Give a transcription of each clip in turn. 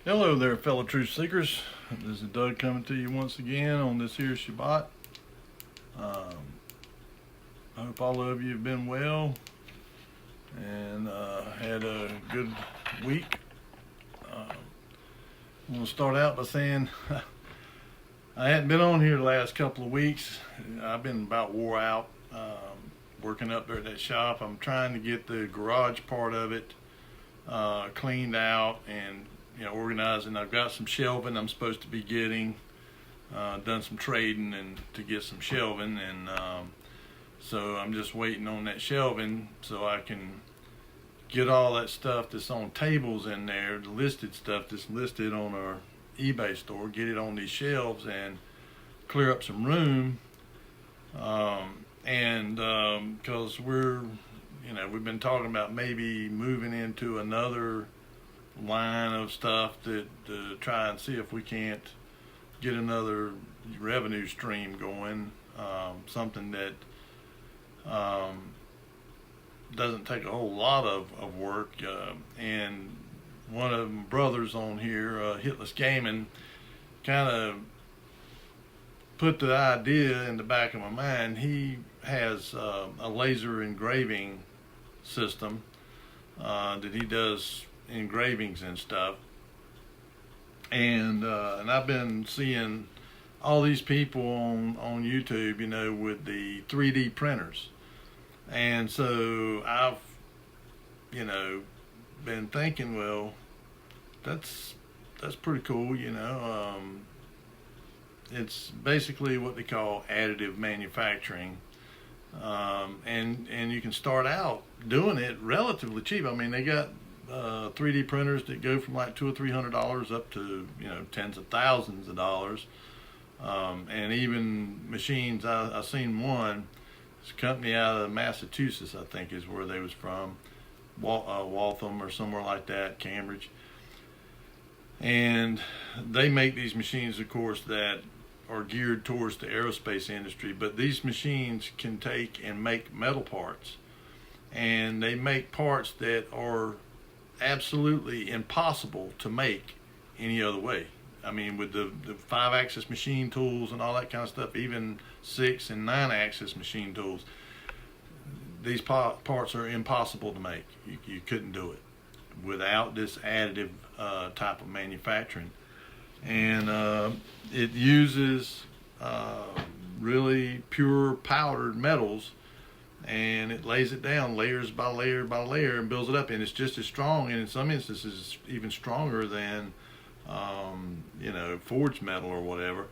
Hello there, fellow truth seekers. This is Doug coming to you once again on this here Shabbat. I hope all of you have been well and had a good week. I'm going to start out by saying I hadn't been on here the last couple of weeks. I've been about wore out working up there at that shop. I'm trying to get the garage part of it cleaned out and organizing. I've got some shelving I'm supposed to be getting. Done some trading and to get some shelving, and so I'm just waiting on that shelving so I can get all that stuff that's on tables in there, the listed stuff that's listed on our eBay store, get it on these shelves and clear up some room. And because we've been talking about maybe moving into another line of stuff to try and see if we can't get another revenue stream going, something that doesn't take a whole lot of work. And one of my brothers on here, Hitless Gaming, kind of put the idea in the back of my mind. He has a laser engraving system that he does engravings and stuff, and I've been seeing all these people on YouTube, with the 3D printers, and so I've been thinking, well, that's pretty cool. It's basically what they call additive manufacturing, and you can start out doing it relatively cheap. I mean, they got 3D printers that go from like $200 or $300 up to tens of thousands of dollars, and even machines. I seen one. It's a company out of Massachusetts, I think, is where they was from, Waltham or somewhere like that, Cambridge. And they make these machines, of course, that are geared towards the aerospace industry. But these machines can take and make metal parts, and they make parts that are absolutely impossible to make any other way. I mean, with the 5-axis machine tools and all that kind of stuff, even 6 and 9-axis machine tools, these parts are impossible to make. You couldn't do it without this additive type of manufacturing. And it uses really pure powdered metals, and it lays it down layers by layer by layer and builds it up, and it's just as strong, and in some instances even stronger than forged metal or whatever.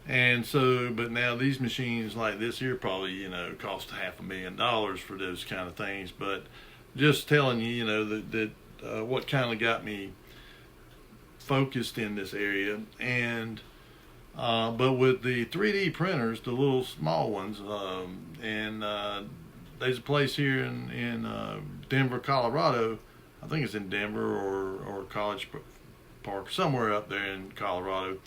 And so, but now these machines like this here probably cost $500,000 for those kind of things. But just telling you, that what kind of got me focused in this area. And but with the 3D printers, the little small ones, and there's a place here in Denver, Colorado. I think it's in Denver or College Park, somewhere up there in Colorado.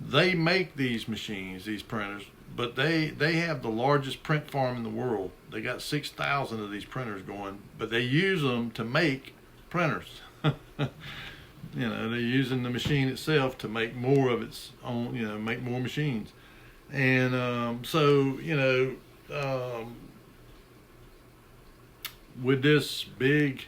They make these machines, these printers, but they have the largest print farm in the world. They got 6,000 of these printers going, but they use them to make printers. They're using the machine itself to make more of its own, make more machines. And with this big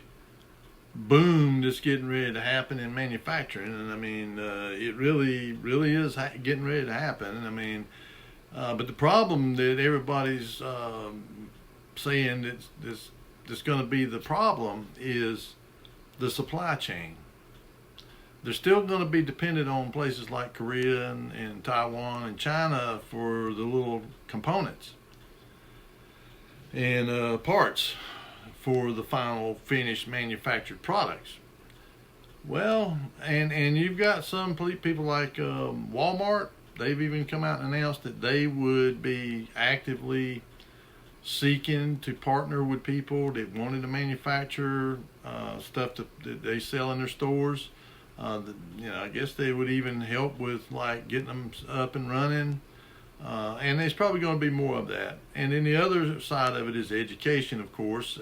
boom that's getting ready to happen in manufacturing, and I mean, it really is getting ready to happen. And I mean, but the problem that everybody's saying that's going to be the problem is the supply chain. They're still going to be dependent on places like Korea and Taiwan and China for the little components and parts for the final finished manufactured products. Well, and you've got some people like Walmart. They've even come out and announced that they would be actively seeking to partner with people that wanted to manufacture stuff that they sell in their stores. I guess they would even help with like getting them up and running. And there's probably going to be more of that. And then the other side of it is education, of course.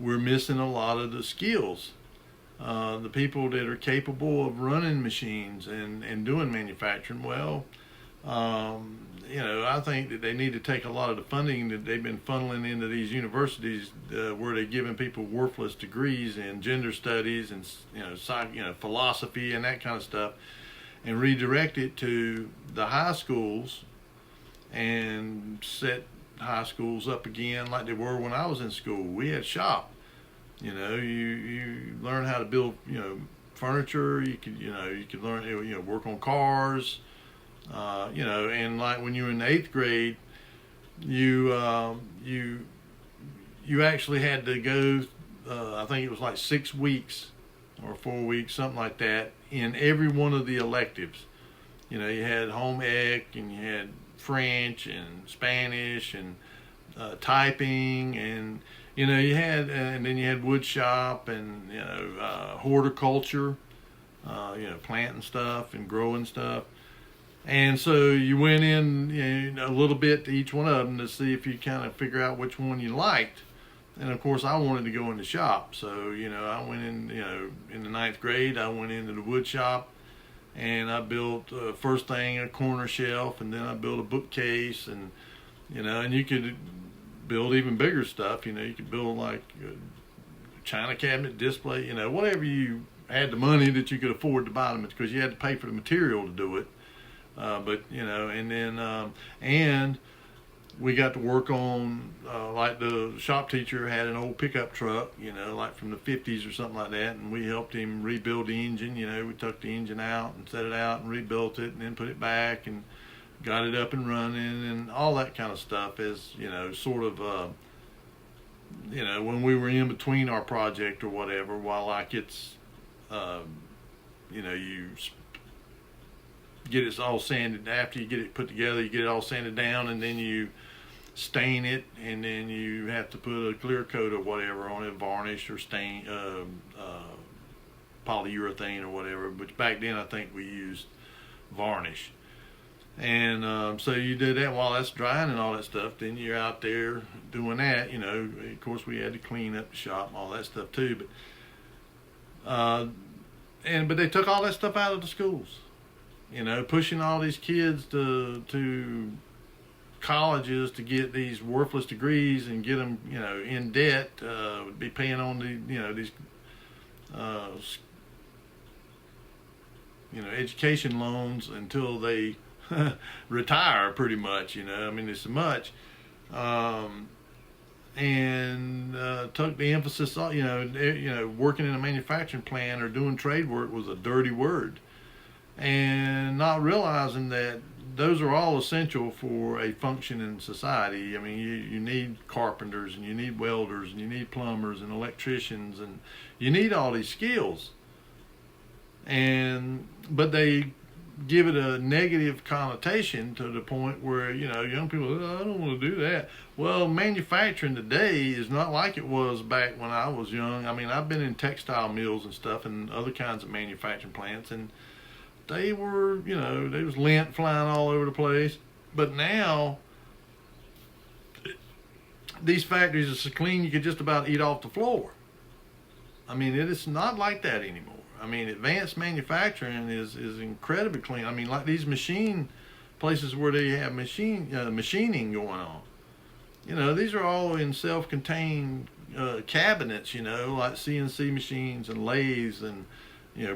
We're missing a lot of the skills the people that are capable of running machines and doing manufacturing. Well, I think that they need to take a lot of the funding that they've been funneling into these universities, where they're giving people worthless degrees in gender studies and philosophy and that kind of stuff, and redirect it to the high schools and set high schools up again like they were when I was in school. We had shop. You learn how to build furniture. You could learn work on cars. And like when you were in the 8th grade, you actually had to go. I think it was like 6 weeks or 4 weeks, something like that, in every one of the electives. You had home ec, and you had French and Spanish and typing, and you had, and then you had wood shop and horticulture, planting stuff and growing stuff. And so you went in a little bit to each one of them to see if you kind of figure out which one you liked. And of course, I wanted to go in the shop, so I went in. In the 9th grade, I went into the wood shop, and I built first thing a corner shelf, and then I built a bookcase, and and you could build even bigger stuff. You could build like a china cabinet display. Whatever you had the money that you could afford to buy them, because you had to pay for the material to do it. And we got to work on, like the shop teacher had an old pickup truck, like from the 50s or something like that, and we helped him rebuild the engine. We took the engine out and set it out and rebuilt it, and then put it back and got it up and running and all that kind of stuff, as sort of when we were in between our project or whatever, while like it's you get it all sanded. After you get it put together, you get it all sanded down, and then you stain it, and then you have to put a clear coat or whatever on it, varnish or stain, polyurethane or whatever. Which back then I think we used varnish. And so you did that while that's drying and all that stuff. Then you're out there doing that. Of course we had to clean up the shop and all that stuff too. But they took all that stuff out of the schools. Pushing all these kids to colleges to get these worthless degrees and get them, in debt, be paying on these, education loans until they retire, pretty much. It's so much, and took the emphasis on, working in a manufacturing plant or doing trade work was a dirty word. And not realizing that those are all essential for a functioning society. You need carpenters, and you need welders, and you need plumbers and electricians, and you need all these skills. But they give it a negative connotation to the point where, young people, I don't want to do that. Well, manufacturing today is not like it was back when I was young. I've been in textile mills and stuff and other kinds of manufacturing plants, and they were, there was lint flying all over the place. But now, these factories are so clean you could just about eat off the floor. It is not like that anymore. Advanced manufacturing is incredibly clean. Like these machine places where they have machining going on. These are all in self-contained cabinets, like CNC machines and lathes and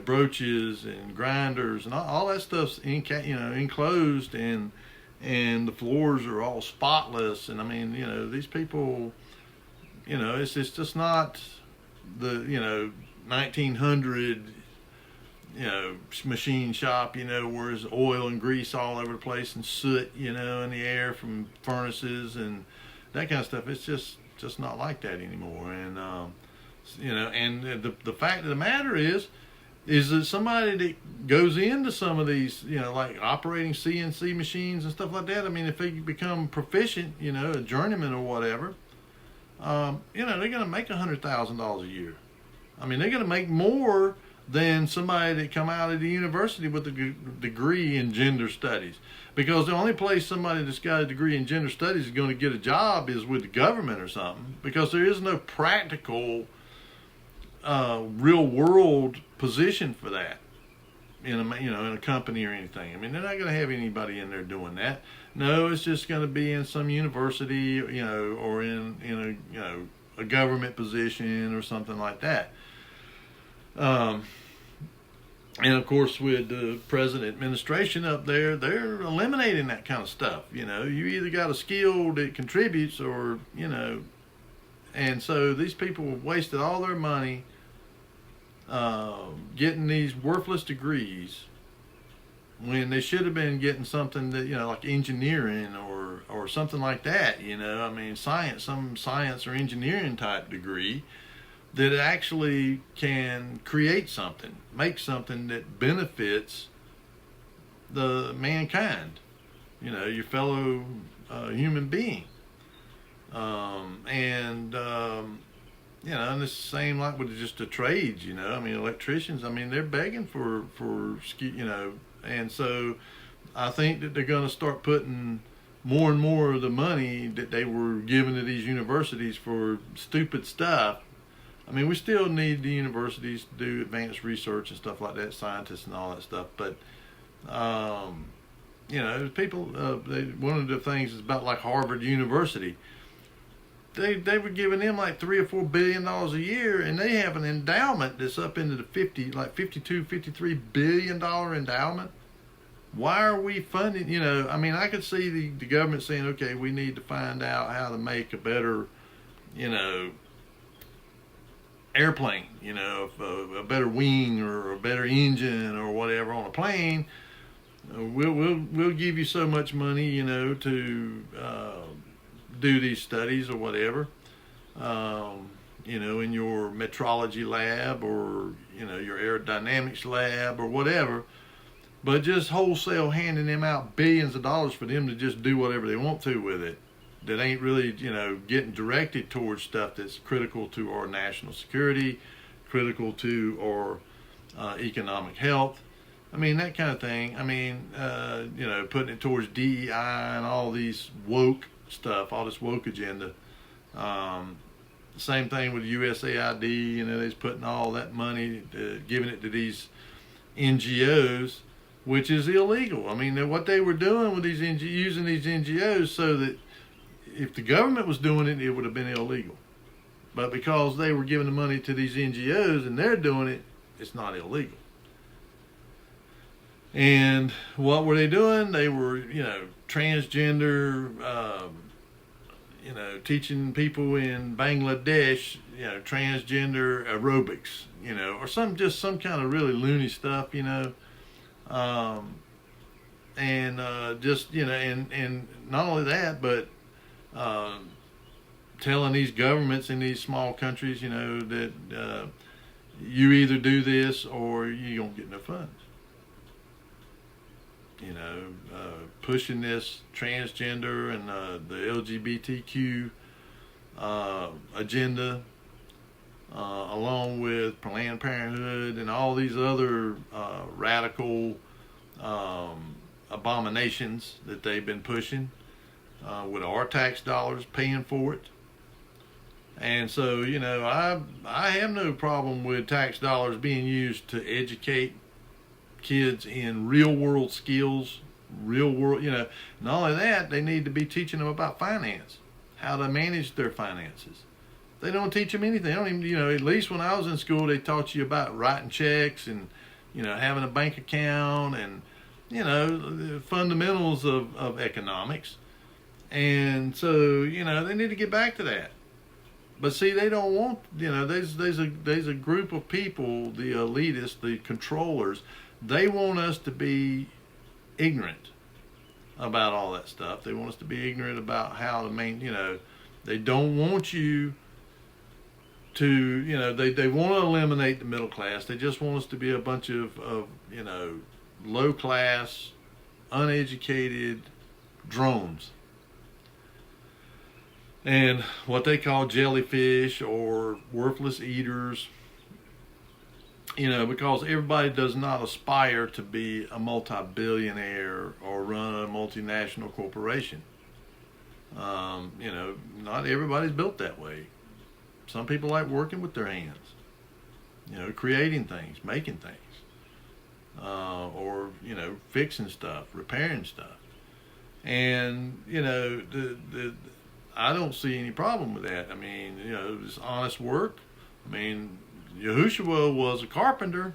broaches and grinders and all that stuff's enclosed, and the floors are all spotless. And these people, it's just not the 1900 machine shop, where there's oil and grease all over the place and soot, in the air from furnaces and that kind of stuff. It's just not like that anymore. And and the fact of the matter is that somebody that goes into some of these, like operating CNC machines and stuff like that, if they become proficient, a journeyman or whatever, they're going to make $100,000 a year. They're going to make more than somebody that come out of the university with a degree in gender studies. Because the only place somebody that's got a degree in gender studies is going to get a job is with the government or something. Because there is no practical real world position for that in a in a company or anything. I mean, they're not going to have anybody in there doing that. No, it's just going to be in some university, or in a government position or something like that. And of course, with the present administration up there, they're eliminating that kind of stuff. You either got a skill that contributes, or and so these people have wasted all their money getting these worthless degrees when they should have been getting something that, like engineering or something like that. I mean, some science or engineering type degree that actually can create something, make something that benefits the mankind, your fellow human being. And it's the same like with just the trades, I mean, electricians, I mean, they're begging for and so I think that they're going to start putting more and more of the money that they were giving to these universities for stupid stuff. I mean, we still need the universities to do advanced research and stuff like that, scientists and all that stuff. But, people, one of the things is about like Harvard University. They were giving them like $3 or $4 billion a year, and they have an endowment that's up into the $53 billion endowment. Why are we funding? I mean, I could see the government saying, okay, we need to find out how to make a better, airplane, a better wing or a better engine or whatever on a plane. We'll give you so much money, to do these studies or whatever, in your metrology lab or, your aerodynamics lab or whatever, but just wholesale handing them out billions of dollars for them to just do whatever they want to with it, that ain't really, getting directed towards stuff that's critical to our national security, critical to our economic health. I mean, that kind of thing. I mean, putting it towards DEI and all these woke stuff, all this woke agenda. Same thing with USAID, they're putting all that money, giving it to these NGOs, which is illegal. I mean, what they were doing with using these NGOs so that if the government was doing it, it would have been illegal. But because they were giving the money to these NGOs and they're doing it, it's not illegal. And what were they doing? They were, transgender, teaching people in Bangladesh, transgender aerobics, or some kind of really loony stuff, and not only that, but telling these governments in these small countries, that you either do this or you don't get no funds. Pushing this transgender and the LGBTQ agenda, along with Planned Parenthood and all these other radical abominations that they've been pushing, with our tax dollars paying for it. And so, I have no problem with tax dollars being used to educate kids in real world skills, real world, not only that, they need to be teaching them about finance, how to manage their finances. They don't teach them anything. They don't even, at least when I was in school, they taught you about writing checks and, having a bank account and, the fundamentals of economics. And so, they need to get back to that. But see, they don't want, there's a group of people, the elitists, the controllers. They want us to be ignorant about all that stuff. They want us to be ignorant about how to they don't want you to, they want to eliminate the middle class. They just want us to be a bunch of low class, uneducated drones. And what they call jellyfish or worthless eaters, because everybody does not aspire to be a multi-billionaire or run a multinational corporation. Not everybody's built that way. Some people like working with their hands. creating things, making things, or fixing stuff, repairing stuff. And I don't see any problem with that. I mean, it's honest work. I mean, Yahushua was a carpenter,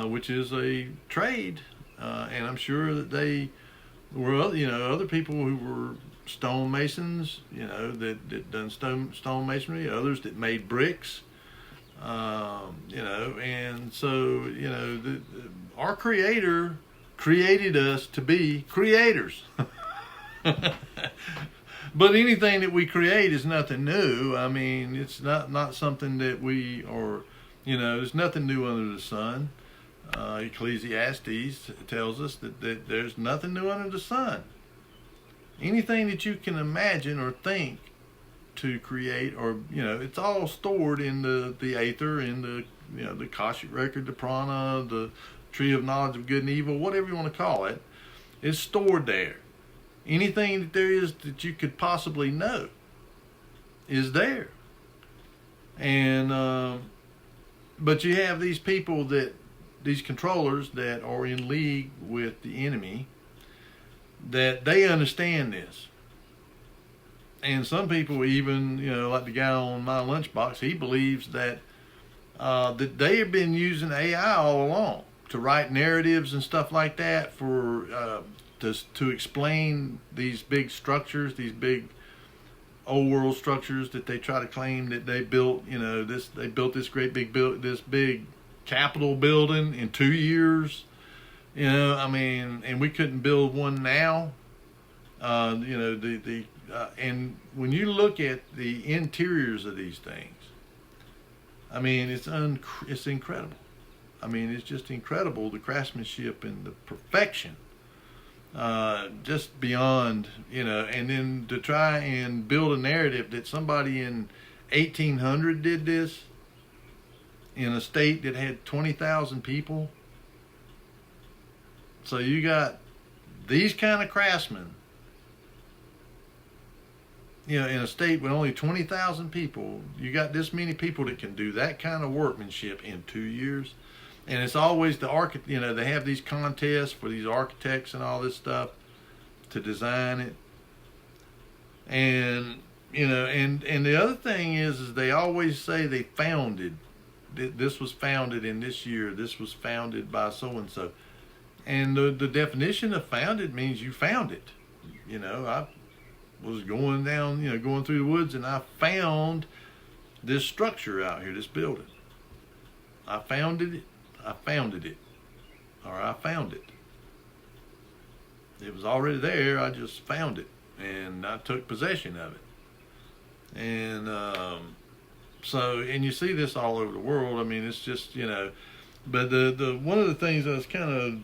which is a trade, and I'm sure that they were other people who were stonemasons, that done stone masonry, others that made bricks, and so our Creator created us to be creators. But anything that we create is nothing new. I mean, it's not something that we are, there's nothing new under the sun. Ecclesiastes tells us that there's nothing new under the sun. Anything that you can imagine or think to create, or it's all stored in the aether, in the the Akashic record, the prana, the tree of knowledge of good and evil, whatever you want to call it, is stored there. Anything that there is that you could possibly know is there. And but you have these people, these controllers that are in league with the enemy, that they understand this. And some people even, like the guy on my lunchbox, he believes that that they have been using AI all along to write narratives and stuff like that for to explain these big structures, these big old world structures that they try to claim that they built. They built this great big this big Capitol building in 2 years. I mean, and we couldn't build one now. And when you look at the interiors of these things, I mean, it's incredible. I mean, it's just incredible, the craftsmanship and the perfection, just beyond, and then to try and build a narrative that somebody in 1800 did this in a state that had 20,000 people. So you got these kind of craftsmen, in a state with only 20,000 people. You got this many people that can do that kind of workmanship in 2 years. And it's always the they have these contests for these architects and all this stuff to design it. And, and the other thing is they always say they founded, this was founded in this year, this was founded by so-and-so. And the definition of founded means you found it. I was going down, going through the woods, and I found this structure out here, this building. I founded it, or I found it. It was already there, I just found it, and I took possession of it. And so, and you see this all over the world. I mean, it's just, but the one of the things I was kind of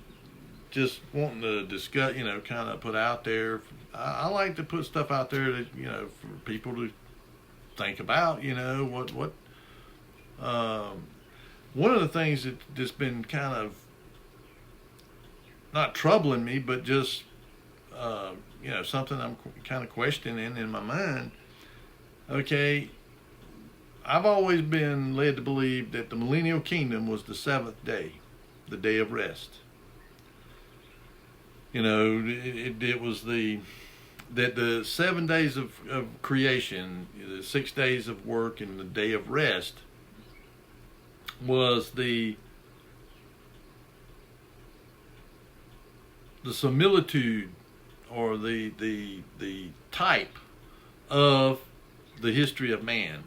just wanting to discuss, kind of put out there. I like to put stuff out there that, for people to think about, what one of the things that just been kind of not troubling me, but just, something I'm kind of questioning in my mind. Okay, I've always been led to believe that the millennial kingdom was the seventh day, the day of rest. It was that the 7 days of creation, the 6 days of work, and the day of rest was the similitude, or the type of the history of man,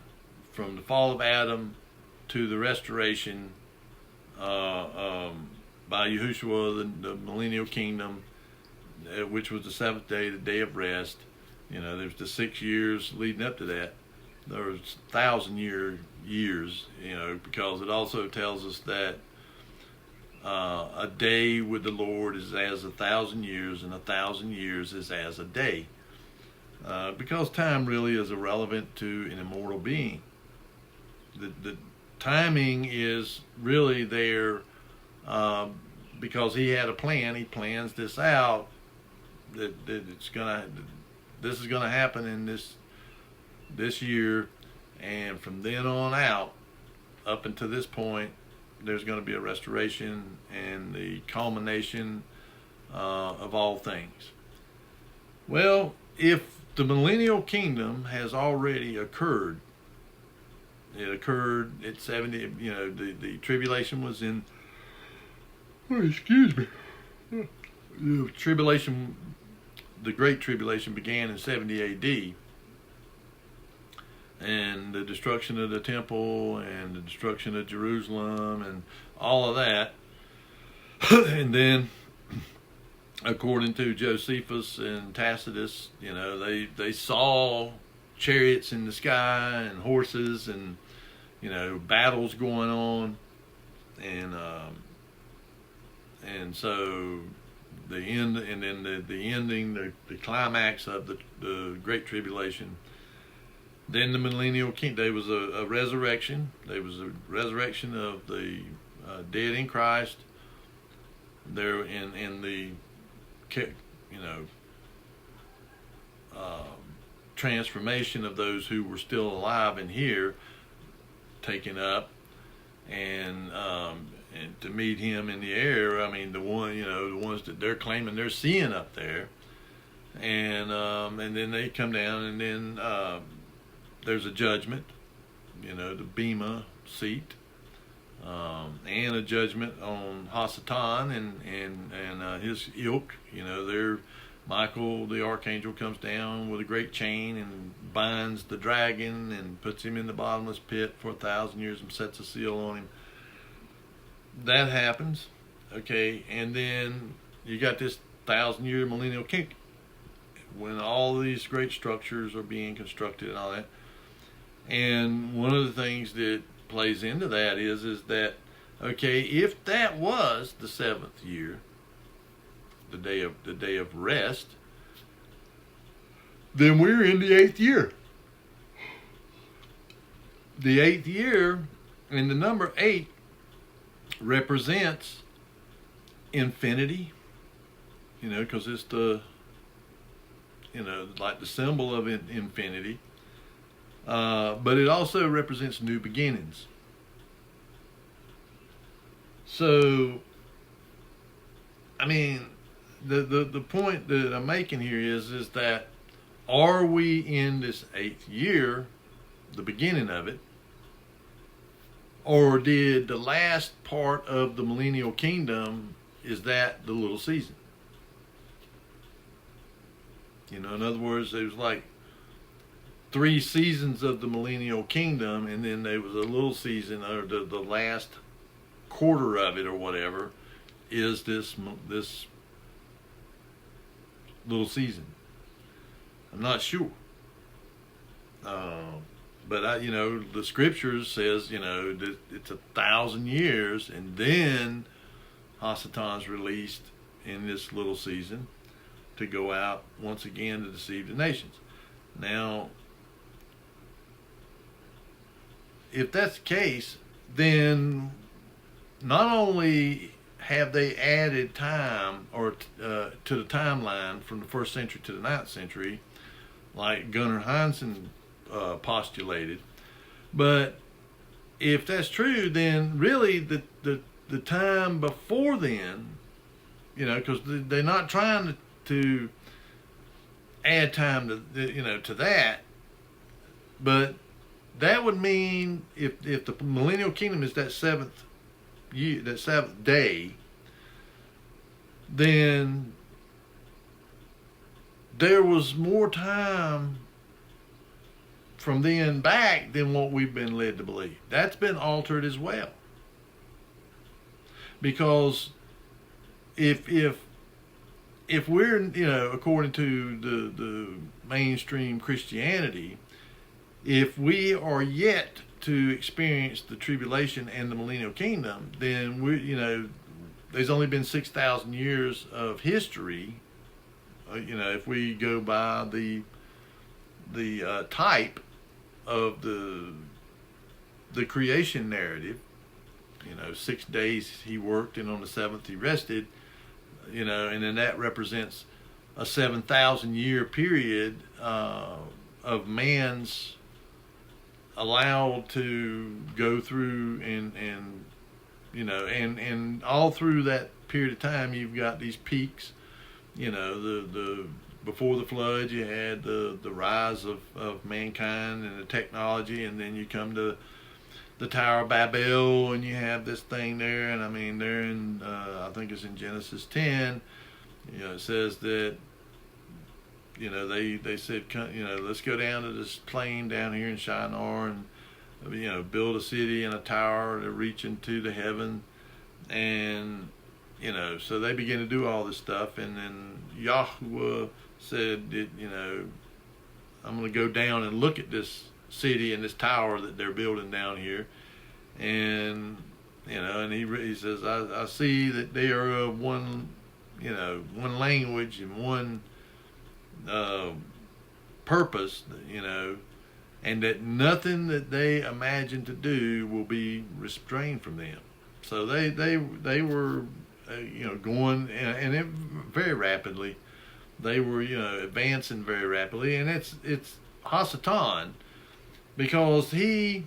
from the fall of Adam to the restoration by Yahushua, the millennial kingdom, which was the seventh day, the day of rest. There's the 6 years leading up to that. There's 1,000 years, because it also tells us that a day with the Lord is as 1,000 years, and 1,000 years is as a day. Because time really is irrelevant to an immortal being. The timing is really there because he had a plan. He plans this out, that this is gonna happen in this year, and from then on out, up until this point, there's going to be a restoration and the culmination of all things. Well, if the millennial kingdom has already occurred, it occurred at 70, the tribulation was in, excuse me, the tribulation, the Great Tribulation began in 70 AD, and the destruction of the temple and the destruction of Jerusalem and all of that. And then, according to Josephus and Tacitus, they saw chariots in the sky and horses and, battles going on. And so the end, and then the ending, the climax of the Great Tribulation. Then the millennial kingdom. There was a resurrection. There was a resurrection of the dead in Christ. There in the transformation of those who were still alive and here, taken up, and to meet him in the air. I mean, the ones that they're claiming they're seeing up there, and then they come down, and then there's a judgment, the Bema seat, and a judgment on Hasatan and his ilk. Michael the archangel comes down with a great chain and binds the dragon and puts him in the bottomless pit for 1,000 years and sets a seal on him. That happens, okay, and then you got this 1,000-year millennial kingdom when all these great structures are being constructed and all that. And one of the things that plays into that is that, okay, if that was the 7th year, the day of rest, then we're in the 8th year. The 8th year, and the number 8 represents infinity, because it's the, like the symbol of infinity. But it also represents new beginnings. So, I mean, the point that I'm making here is that, are we in this 8th year, the beginning of it, or did the last part of the millennial kingdom, is that the little season? In other words, there was like 3 seasons of the millennial kingdom, and then there was a little season, or the last quarter of it or whatever is this little season. I'm not sure, but the scriptures says that it's 1,000 years, and then Hasatan's released in this little season to go out once again to deceive the nations. Now, if that's the case, then not only have they added time or to the timeline from the 1st century to the 9th century, like Gunnar Hansen postulated, but if that's true, then really the time before then, because they're not trying to add time to that, but that would mean if the millennial kingdom is that 7th year, that 7th day, then there was more time from then back than what we've been led to believe. That's been altered as well, because if we're according to the mainstream Christianity, if we are yet to experience the tribulation and the millennial kingdom, then there's only been 6,000 years of history. If we go by the type of the creation narrative, 6 days he worked, and on the 7th he rested. And then that represents a 7,000 year period of man's allowed to go through and and all through that period of time, you've got these peaks. The before the flood, you had the rise of mankind and the technology, and then you come to the Tower of Babel, and you have this thing there. And I mean, there in I think it's in Genesis 10. It says that they said, let's go down to this plain down here in Shinar and build a city and a tower to reach into the heaven. And so they began to do all this stuff, and then Yahuwah said that I'm going to go down and look at this city and this tower that they're building down here. And and he says, I see that they are one language and one purpose, and that nothing that they imagine to do will be restrained from them. So they were going, and it very rapidly. They were advancing very rapidly, and it's Hasatan, because he,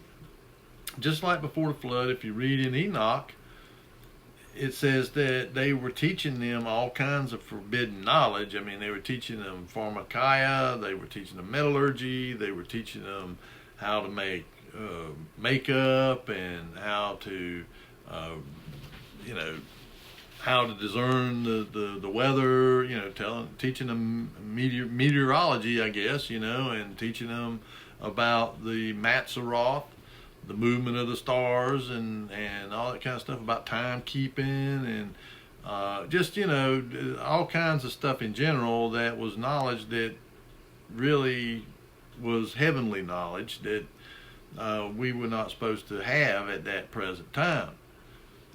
just like before the flood, if you read in Enoch, it says that they were teaching them all kinds of forbidden knowledge. I mean, they were teaching them pharmakeia, they were teaching them metallurgy, they were teaching them how to make makeup, and how to how to discern the weather, teaching them meteorology, I guess, and teaching them about the Matzaroth, the movement of the stars, and all that kind of stuff about timekeeping, and just all kinds of stuff in general that was knowledge that really was heavenly knowledge that we were not supposed to have at that present time.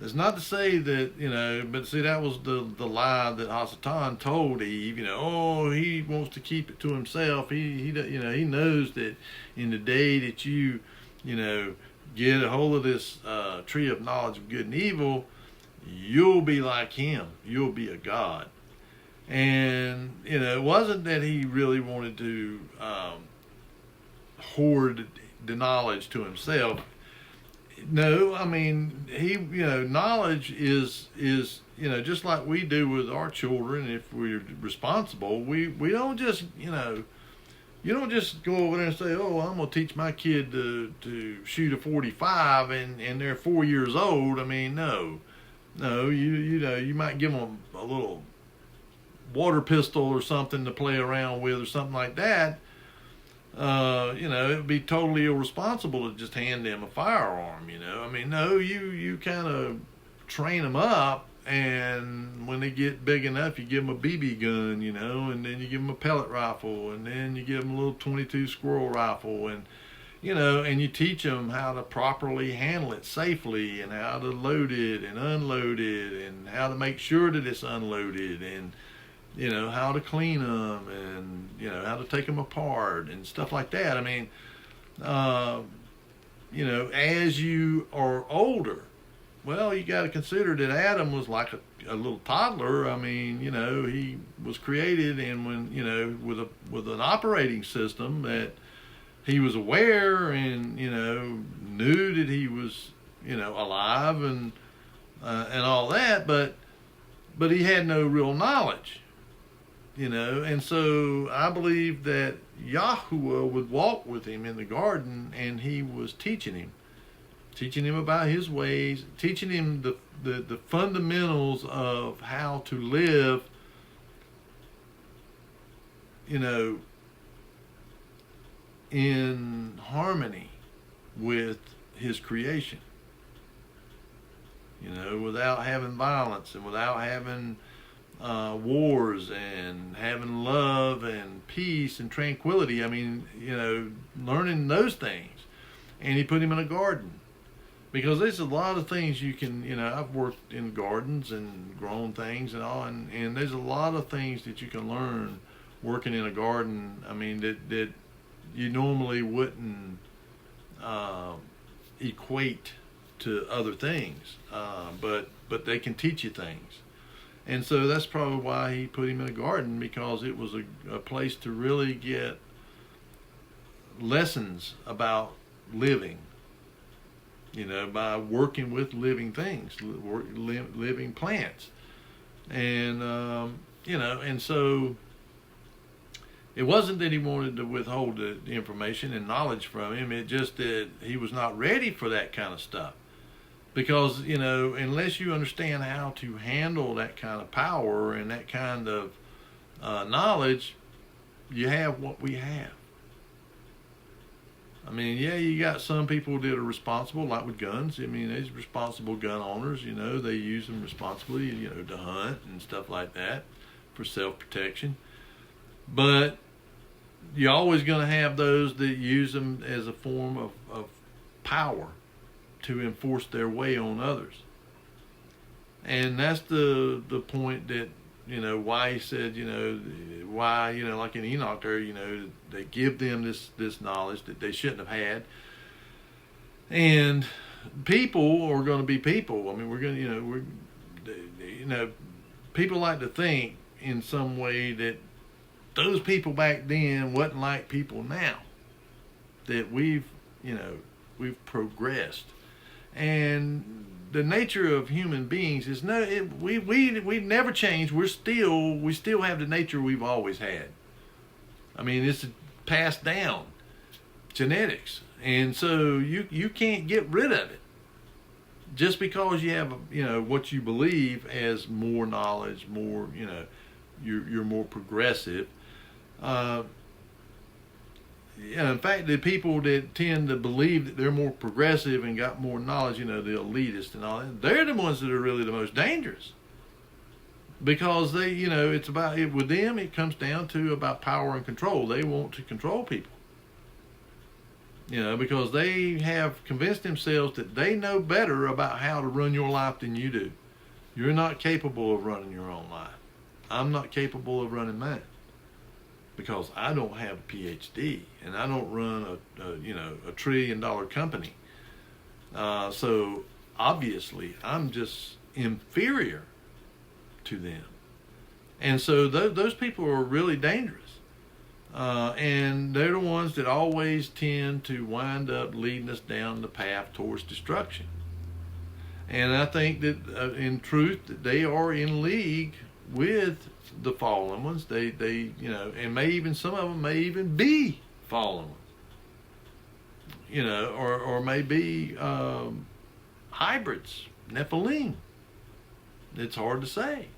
It's not to say that, but see, that was the lie that Hasatan told Eve. He wants to keep it to himself. He knows that in the day that you get a hold of this tree of knowledge of good and evil, you'll be like him. You'll be a god. And it wasn't that he really wanted to hoard the knowledge to himself. No, I mean, he, knowledge is just like we do with our children. If we're responsible, we don't just, you don't just go over there and say, oh, I'm going to teach my kid to shoot a .45 and they're 4 years old. I mean, no, you might give them a little water pistol or something to play around with or something like that. It would be totally irresponsible to just hand them a firearm, I mean, no, you kind of train them up, and when they get big enough, you give them a BB gun, and then you give them a pellet rifle, and then you give them a little .22 squirrel rifle, and, and you teach them how to properly handle it safely, and how to load it and unload it, and how to make sure that it's unloaded, and how to clean them, and, how to take them apart and stuff like that. I mean, as you are older, well, you got to consider that Adam was like a little toddler. I mean, he was created, and when, with an operating system that he was aware and, knew that he was, alive and all that, but he had no real knowledge. And so I believe that Yahuwah would walk with him in the garden, and he was teaching him about his ways, teaching him the fundamentals of how to live, in harmony with his creation, without having violence and without having wars, and having love and peace and tranquility. I mean, learning those things. And he put him in a garden, because there's a lot of things you can, I've worked in gardens and grown things and all, and there's a lot of things that you can learn working in a garden. I mean, that you normally wouldn't equate to other things, but they can teach you things. And so that's probably why he put him in a garden, because it was a place to really get lessons about living, by working with living things, living plants. And, and so it wasn't that he wanted to withhold the information and knowledge from him. It just that he was not ready for that kind of stuff. Because, unless you understand how to handle that kind of power and that kind of knowledge, you have what we have. I mean, yeah, you got some people that are responsible, like with guns. I mean, there's responsible gun owners, they use them responsibly, to hunt and stuff like that for self-protection. But you're always going to have those that use them as a form of power to enforce their way on others. And that's the point that, why he said, why, like in Enoch there, they give them this knowledge that they shouldn't have had. And people are going to be people. I mean, we're going to, people like to think in some way that those people back then wasn't like people now. That we've progressed. And the nature of human beings is we never change. We still have the nature we've always had. I mean, it's passed down, genetics, and so you can't get rid of it just because you have what you believe as more knowledge, more you're more progressive. In fact, the people that tend to believe that they're more progressive and got more knowledge, the elitists and all that, they're the ones that are really the most dangerous. Because they, it's about, with them, it comes down to about power and control. They want to control people. Because they have convinced themselves that they know better about how to run your life than you do. You're not capable of running your own life. I'm not capable of running mine. Because I don't have a PhD and I don't run a $1 trillion company. So obviously I'm just inferior to them. And so those people are really dangerous. And they're the ones that always tend to wind up leading us down the path towards destruction. And I think that in truth, that they are in league with the fallen ones. They and some of them may even be fallen ones, or may be hybrids, Nephilim. It's hard to say.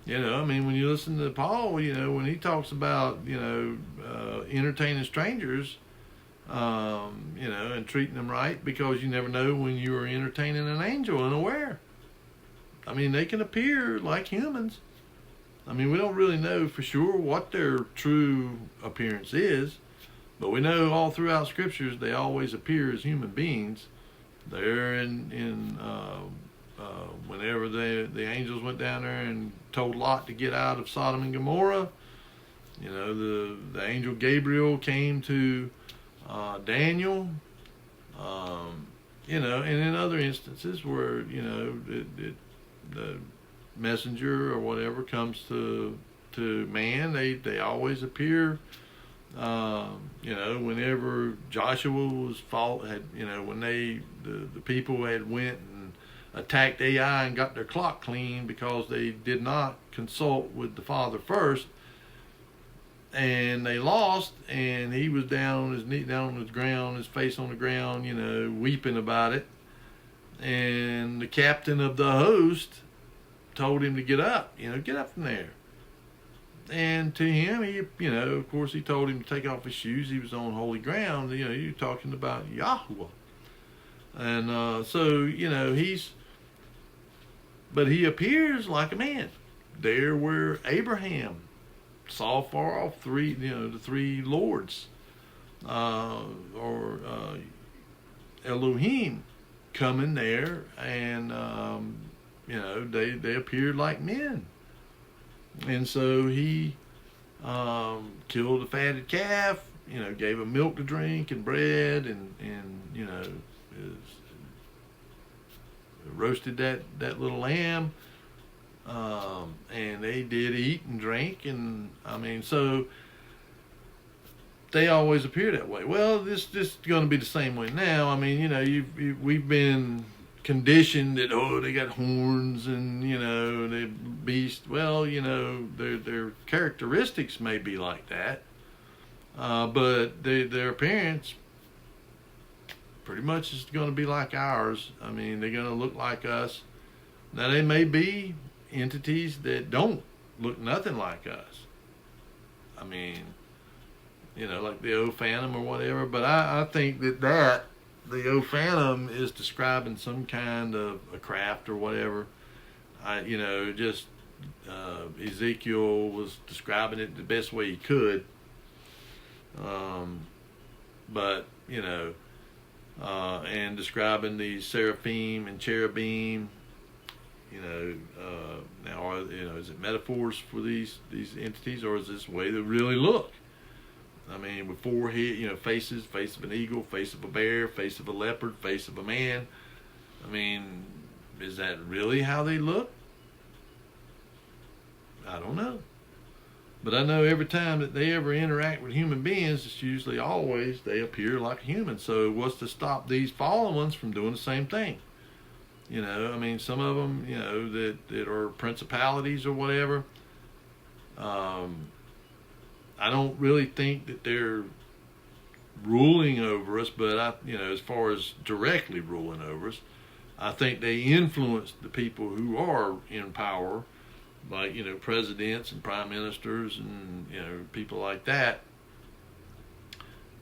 I mean, when you listen to Paul, when he talks about entertaining strangers, and treating them right, because you never know when you are entertaining an angel unaware. I mean, they can appear like humans. I mean, we don't really know for sure what their true appearance is, but we know all throughout scriptures they always appear as human beings. There whenever the angels went down there and told Lot to get out of Sodom and Gomorrah, the angel Gabriel came to Daniel, and in other instances where the messenger or whatever comes to man, they always appear. Whenever Joshua was when the people had went and attacked Ai and got their clock clean because they did not consult with the Father first, and they lost, and he was down on his knee, down on his ground, his face on the ground, weeping about it. And the captain of the host told him to get up, get up from there. And to him, he, of course, he told him to take off his shoes. He was on holy ground. You're talking about Yahweh. And so, but he appears like a man. There where Abraham saw far off the three lords, or Elohim coming there, and they appeared like men. And so he killed a fatted calf, gave him milk to drink and bread, and roasted that little lamb, and they did eat and drink, and I mean, so they always appear that way. Well, this is going to be the same way now. I mean, we've been conditioned that, oh, they got horns and, they beast. Well, their characteristics may be like that, but their appearance pretty much is going to be like ours. I mean, they're going to look like us. Now, they may be entities that don't look nothing like us. I mean, like the O Phantom or whatever. But I think that the O Phantom is describing some kind of a craft or whatever. Ezekiel was describing it the best way he could. And describing the seraphim and cherubim. Now, is it metaphors for these entities, or is this the way they really look? I mean, with four head, faces, face of an eagle, face of a bear, face of a leopard, face of a man. I mean, is that really how they look? I don't know. But I know every time that they ever interact with human beings, it's usually always they appear like a human. So what's to stop these fallen ones from doing the same thing? I mean, some of them, that are principalities or whatever. I don't really think that they're ruling over us, but as far as directly ruling over us, I think they influence the people who are in power, like, presidents and prime ministers and, people like that,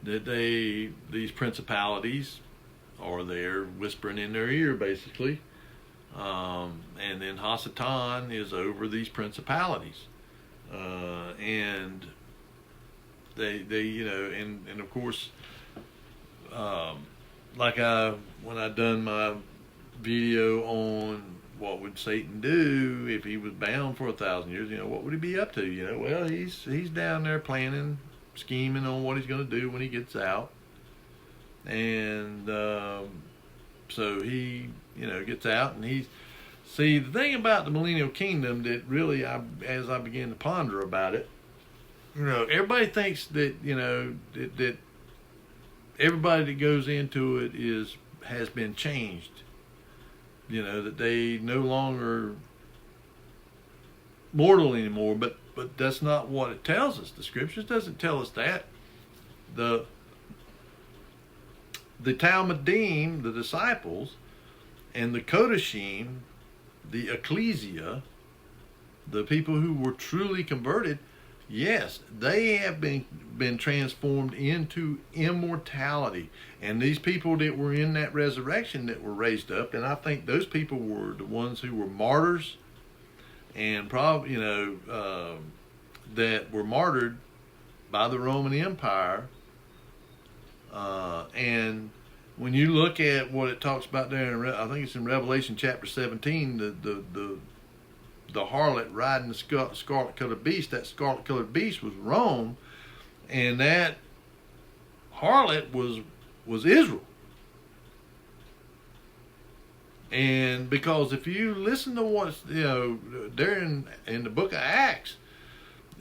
that these principalities are there whispering in their ear, basically. And then Hasatan is over these principalities. And they and of course, when I done my video on what would Satan do if he was bound for 1,000 years, what would he be up to? Well, he's down there planning, scheming on what he's going to do when he gets out. And so he, gets out, and the thing about the millennial kingdom that really, as I began to ponder about it, everybody thinks that, that everybody that goes into it has been changed. That they no longer mortal anymore, but that's not what it tells us. The scriptures doesn't tell us that. The Talmudim, the disciples, and the Kodashim, the ecclesia, the people who were truly converted, yes, they have been transformed into immortality. And these people that were in that resurrection that were raised up, and I think those people were the ones who were martyrs, and probably, that were martyred by the Roman Empire. And when you look at what it talks about there, I think it's in Revelation chapter 17, the harlot riding the scarlet-colored beast. That scarlet-colored beast was Rome, and that harlot was Israel. And because if you listen to what's there in the book of Acts,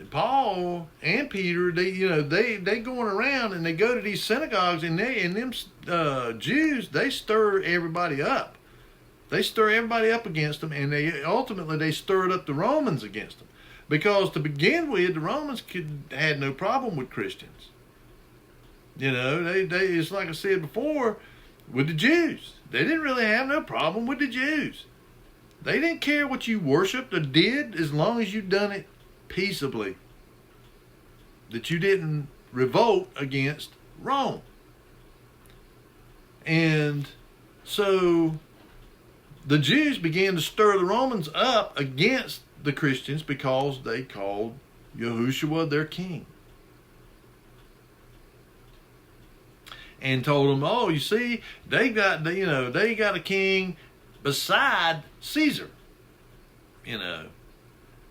Paul and Peter, they going around and they go to these synagogues, and them Jews, they stir everybody up. They stir everybody up against them, and they stirred up the Romans against them, because to begin with, the Romans had no problem with Christians. It's like I said before with the Jews. They didn't really have no problem with the Jews. They didn't care what you worshipped or did, as long as you done it peaceably, that you didn't revolt against Rome. And so the Jews began to stir the Romans up against the Christians because they called Yahushua their king, and told them, oh, you see, they got a king beside Caesar.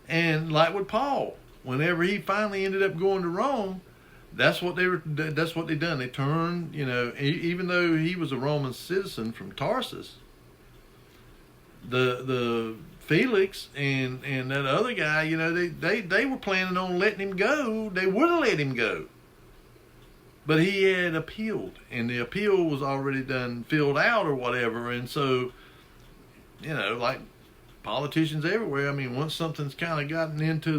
And like with Paul, whenever he finally ended up going to Rome, that's what they done. They turned, even though he was a Roman citizen from Tarsus, the Felix and that other guy, they were planning on letting him go. They would have let him go. but he had appealed, and the appeal was already done, filled out or whatever. And so, like politicians everywhere, I mean, once something's kind of gotten into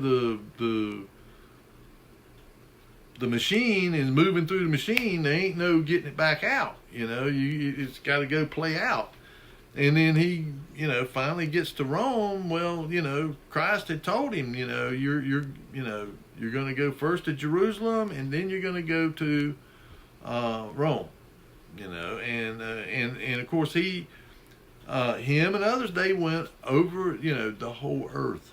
the machine and moving through the machine, there ain't no getting it back out. It's got to go play out. And then he, finally gets to Rome. Well, Christ had told him, you're going to go first to Jerusalem, and then you're going to go to Rome. And of course him and others, they went over, the whole earth.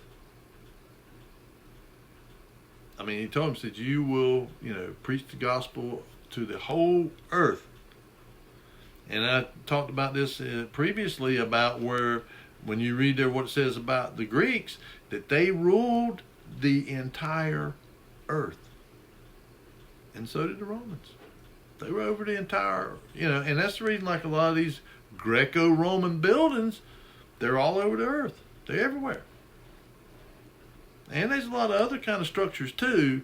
I mean, he told him, said, you will, preach the gospel to the whole earth. And I talked about this previously, about where, when you read there what it says about the Greeks, that they ruled the entire earth. And so did the Romans. They were over the entire, and that's the reason, like a lot of these Greco-Roman buildings, they're all over the earth. They're everywhere. And there's a lot of other kind of structures too,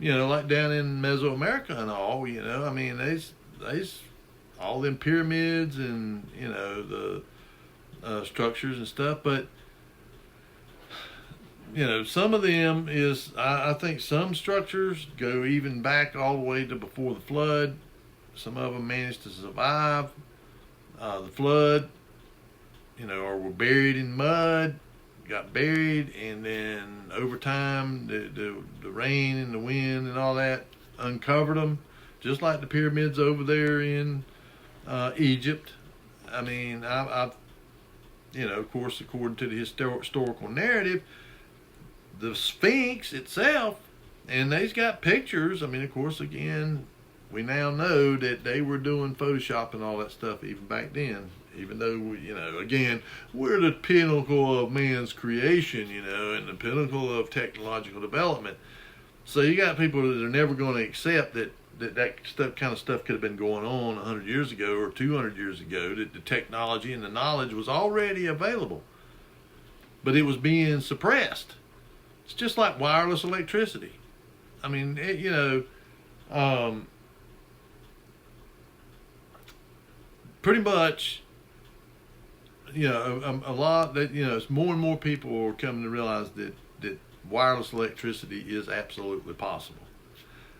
like down in Mesoamerica and all, I mean, there's all them pyramids and, the structures and stuff. But, some of them is, I think some structures go even back all the way to before the flood. Some of them managed to survive the flood, or were buried in mud, got buried, and then over time the rain and the wind and all that uncovered them, just like the pyramids over there in Egypt. I mean, of course, according to the historical narrative, the Sphinx itself, and they've got pictures. I mean, of course, again, we now know that they were doing Photoshop and all that stuff even back then. Even though, again, we're the pinnacle of man's creation, and the pinnacle of technological development. So you got people that are never going to accept that kind of stuff could have been going on 100 years ago or 200 years ago, that the technology and the knowledge was already available. But it was being suppressed. It's just like wireless electricity. I mean, pretty much, a lot that, it's more and more people are coming to realize that wireless electricity is absolutely possible.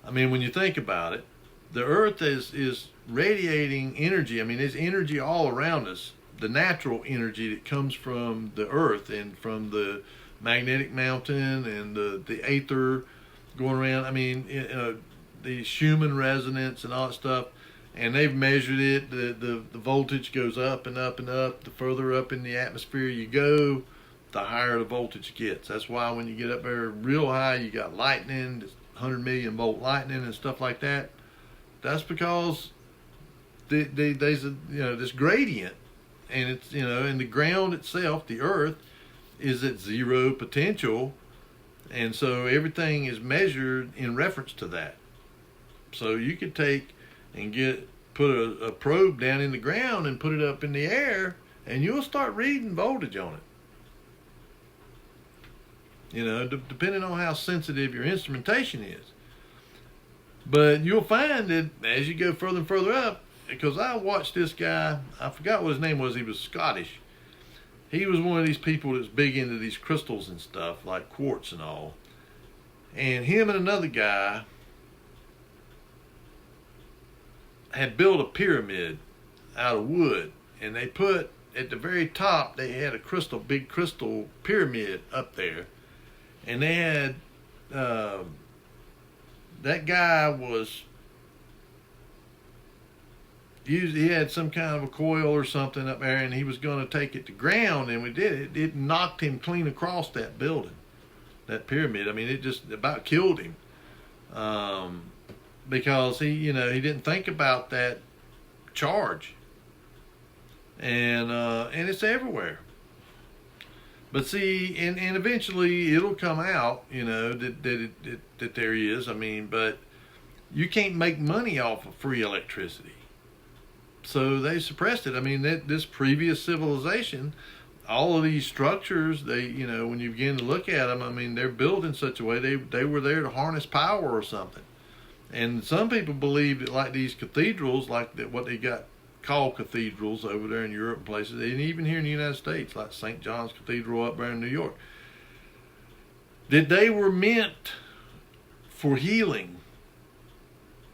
I mean, when you think about it, the earth is radiating energy. I mean, there's energy all around us. The natural energy that comes from the earth and from the magnetic mountain and the aether going around. I mean, the Schumann resonance and all that stuff. And they've measured it. The voltage goes up and up and up. The further up in the atmosphere you go, the higher the voltage gets. That's why when you get up there real high, you got lightning, 100 million volt lightning and stuff like that. That's because there's this gradient, and it's and the ground itself, the earth, is at zero potential, and so everything is measured in reference to that. So you could take and put a probe down in the ground and put it up in the air, and you'll start reading voltage on it. Depending on how sensitive your instrumentation is. But you'll find that as you go further and further up, because I watched this guy, I forgot what his name was, he was Scottish. He was one of these people that's big into these crystals and stuff, like quartz and all. And him and another guy had built a pyramid out of wood, and they put at the very top, they had a big crystal pyramid up there, and they had that guy he had some kind of a coil or something up there, and he was going to take it to ground, and we did it knocked him clean across that building, that pyramid. I mean, it just about killed him. Because he didn't think about that charge, and it's everywhere. But see, and eventually it'll come out, that there is. I mean, but you can't make money off of free electricity, so they suppressed it. I mean, this previous civilization, all of these structures, they, when you begin to look at them, I mean, they're built in such a way they were there to harness power or something. And some people believe that, like these cathedrals, like that, what they got called cathedrals over there in Europe and places, and even here in the United States, like St. John's Cathedral up there in New York, that they were meant for healing.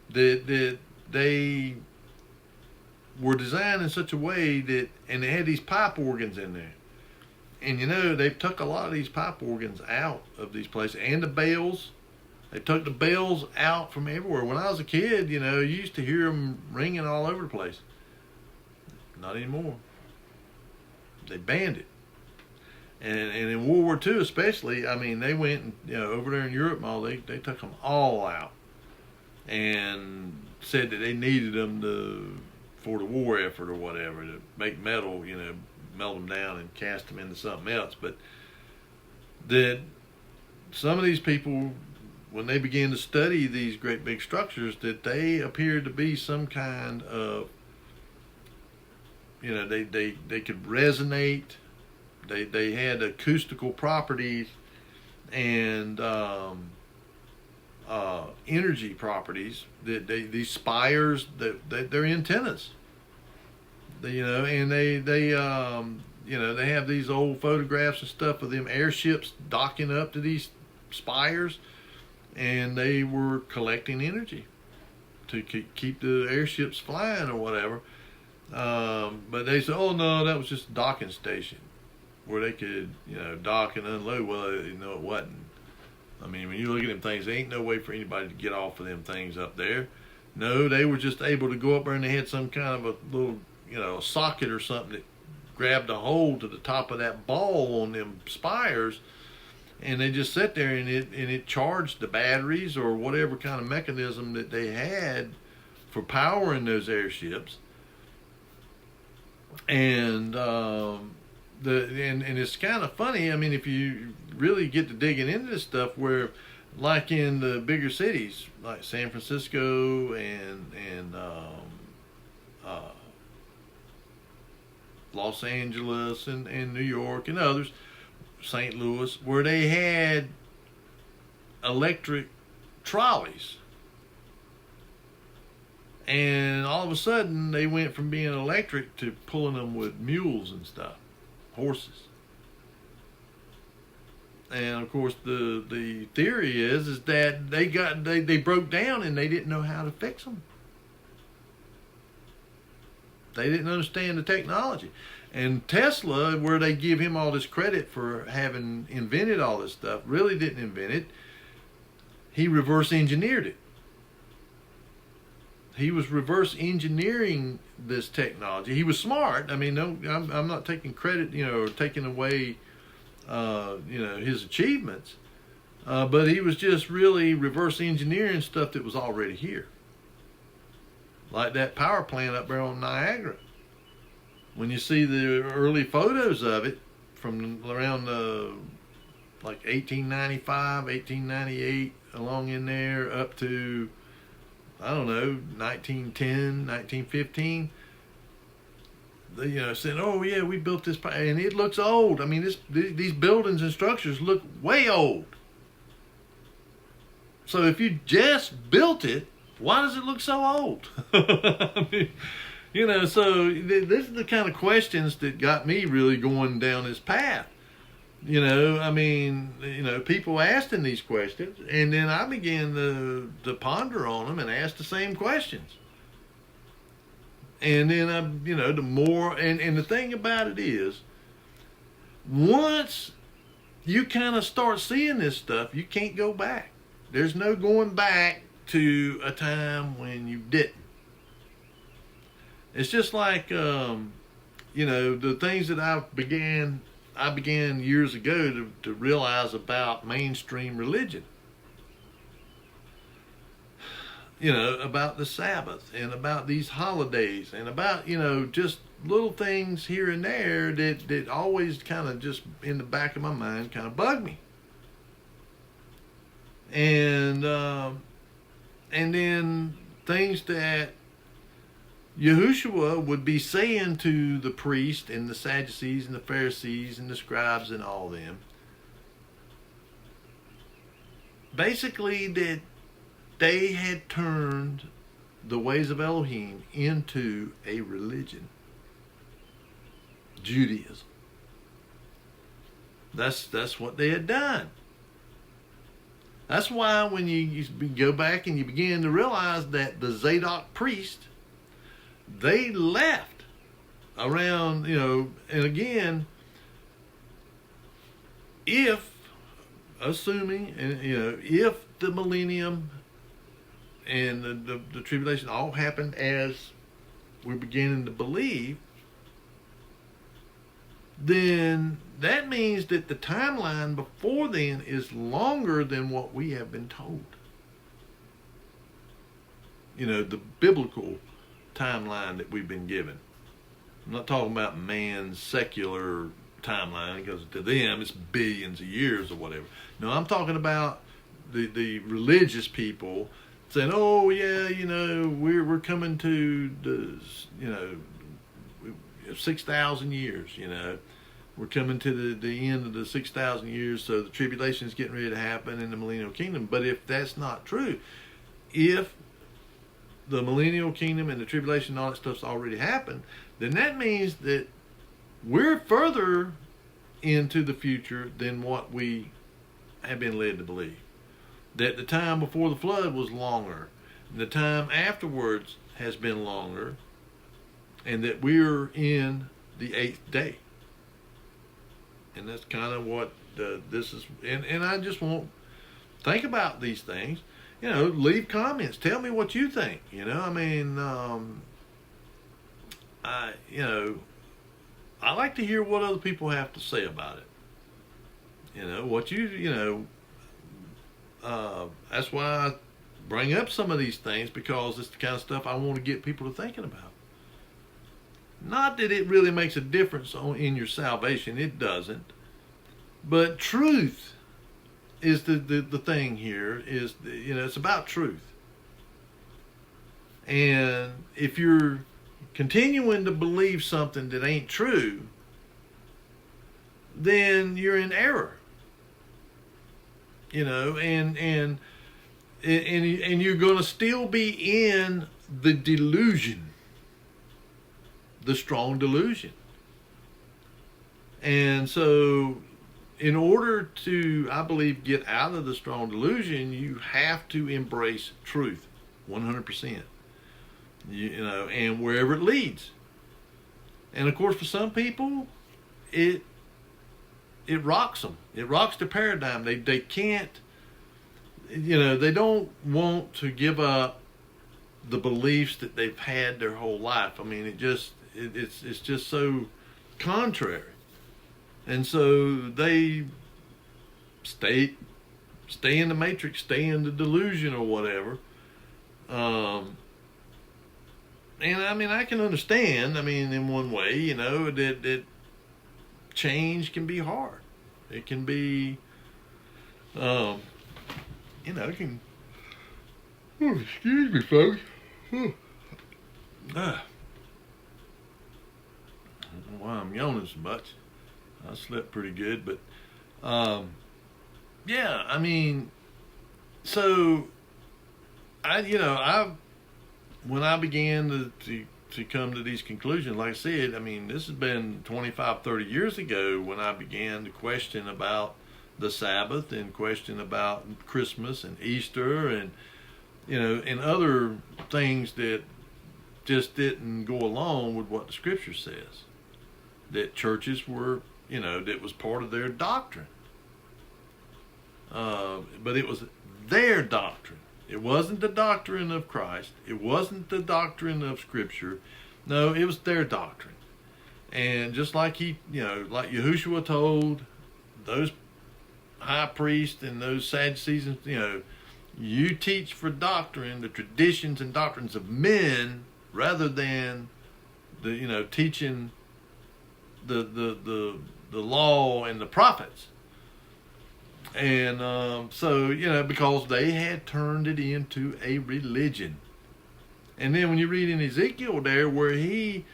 That they were designed in such a way that, and they had these pipe organs in there. And you know, they've took a lot of these pipe organs out of these places, and the bells. They took the bells out from everywhere. When I was a kid, you know, you used to hear them ringing all over the place. Not anymore. They banned it. And in World War II especially, I mean, they went, and, you know, over there in Europe and all, they took them all out. And said that they needed them for the war effort or whatever, to make metal, you know, melt them down and cast them into something else. But that some of these people, when they began to study these great big structures, that they appeared to be some kind of, you know, they could resonate. They had acoustical properties and energy properties. That these spires, that they're antennas. You know, and they you know, they have these old photographs and stuff of them airships docking up to these spires. And they were collecting energy to keep the airships flying or whatever. But they said, oh no, that was just a docking station where they could, you know, dock and unload. Well, you know, it wasn't. I mean, when you look at them things, there ain't no way for anybody to get off of them things up there. No, they were just able to go up there, and they had some kind of a little, you know, socket or something that grabbed a hold to the top of that ball on them spires. And they just sat there, and it charged the batteries or whatever kind of mechanism that they had for powering those airships. And and it's kind of funny. I mean, if you really get to digging into this stuff, where like in the bigger cities like San Francisco and Los Angeles and New York and others, St. Louis, where they had electric trolleys. And all of a sudden, they went from being electric to pulling them with mules and stuff, horses. And of course, the theory is that they broke down and they didn't know how to fix them. They didn't understand the technology. And Tesla, where they give him all this credit for having invented all this stuff, really didn't invent it. He reverse engineered it. He was reverse engineering this technology. He was smart. I mean, no, I'm not taking credit, you know, or taking away, you know, his achievements. But he was just really reverse engineering stuff that was already here. Like that power plant up there on Niagara. When you see the early photos of it from around like 1895, 1898, along in there up to, I don't know, 1910, 1915, they, you know, saying, oh yeah, we built this, and it looks old. I mean, these buildings and structures look way old. So if you just built it, why does it look so old? I mean, you know, so this is the kind of questions that got me really going down this path. You know, I mean, you know, people asking these questions, and then I began to ponder on them and ask the same questions. And then, you know, the more, and the thing about it is, once you kind of start seeing this stuff, you can't go back. There's no going back to a time when you didn't. It's just like, you know, the things that I began years ago to realize about mainstream religion. You know, about the Sabbath and about these holidays and about, you know, just little things here and there that always kind of just in the back of my mind kind of bug me. And then things that Yahushua would be saying to the priest and the Sadducees and the Pharisees and the scribes and all them. Basically that they had turned the ways of Elohim into a religion. Judaism. That's what they had done. That's why when you go back and you begin to realize that the Zadok priest, they left around, and again, if the millennium and the tribulation all happened as we're beginning to believe, then that means that the timeline before then is longer than what we have been told. The biblical timeline that we've been given. I'm not talking about man's secular timeline, because to them it's billions of years or whatever. No, I'm talking about the religious people saying, oh yeah, we're coming to the 6,000 years, we're coming to the end of the 6,000 years, so the tribulation is getting ready to happen in the millennial kingdom. But if that's not true, if the millennial kingdom and the tribulation and all that stuff's already happened, then that means that we're further into the future than what we have been led to believe. That the time before the flood was longer, and the time afterwards has been longer, and that we're in the 8th day. And that's kind of what this is. And I just want think about these things. Leave comments. Tell me what you think. I like to hear what other people have to say about it. That's why I bring up some of these things, because it's the kind of stuff I want to get people to thinking about. Not that it really makes a difference in your salvation. It doesn't. But truth is the thing here. It's about truth. And if you're continuing to believe something that ain't true, then you're in error. And you're going to still be in the delusion. The strong delusion. And so, in order to, I believe, get out of the strong delusion, you have to embrace truth 100%. And wherever it leads. And of course, for some people, it rocks them. It rocks their paradigm. They can't, they don't want to give up the beliefs that they've had their whole life. I mean, it's just so contrary. And so they stay in the matrix, stay in the delusion or whatever. And I mean, I can understand, in one way, that change can be hard. It can be, it can, excuse me, folks. I don't know why I'm yawning so much. I slept pretty good, but, so, when I began to come to these conclusions, like I said, this has been 25, 30 years ago when I began to question about the Sabbath and question about Christmas and Easter and, and other things that just didn't go along with what the Scripture says. That churches were, that was part of their doctrine. But it was their doctrine. It wasn't the doctrine of Christ. It wasn't the doctrine of Scripture. No, it was their doctrine. And just like like Yahushua told those high priests and those Sadducees, you teach for doctrine the traditions and doctrines of men rather than the teaching the law and the prophets. And so, because they had turned it into a religion. And then when you read in Ezekiel there where he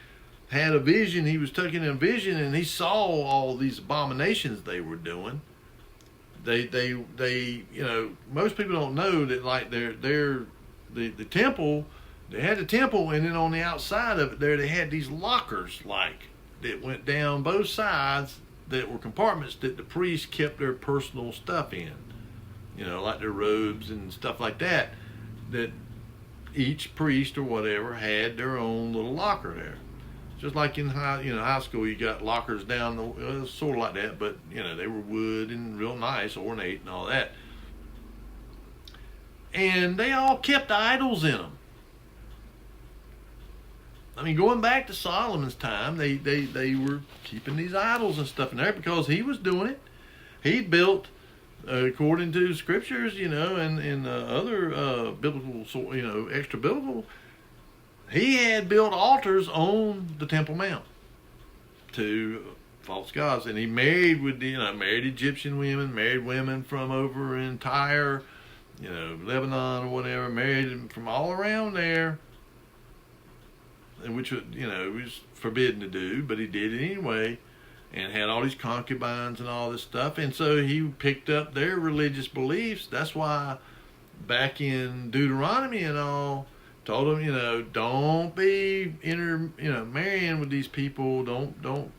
had a vision, he was taking a vision and he saw all these abominations they were doing. they most people don't know that, like, the temple, they had the temple, and then on the outside of it there they had these lockers, like, that went down both sides, that were compartments that the priests kept their personal stuff in, like their robes and stuff like that, that each priest or whatever had their own little locker there. Just like in high school, you got lockers down sort of like that, but they were wood and real nice, ornate and all that. And they all kept idols in them. I mean, going back to Solomon's time, they were keeping these idols and stuff in there because he was doing it. He built, according to scriptures, and other biblical, extra biblical, he had built altars on the Temple Mount to false gods, and he married Egyptian women, married women from over in Tyre, Lebanon or whatever, married them from all around there. Which it was forbidden to do, but he did it anyway, and had all these concubines and all this stuff. And so he picked up their religious beliefs. That's why back in Deuteronomy and all, told them, don't be marrying with these people. Don't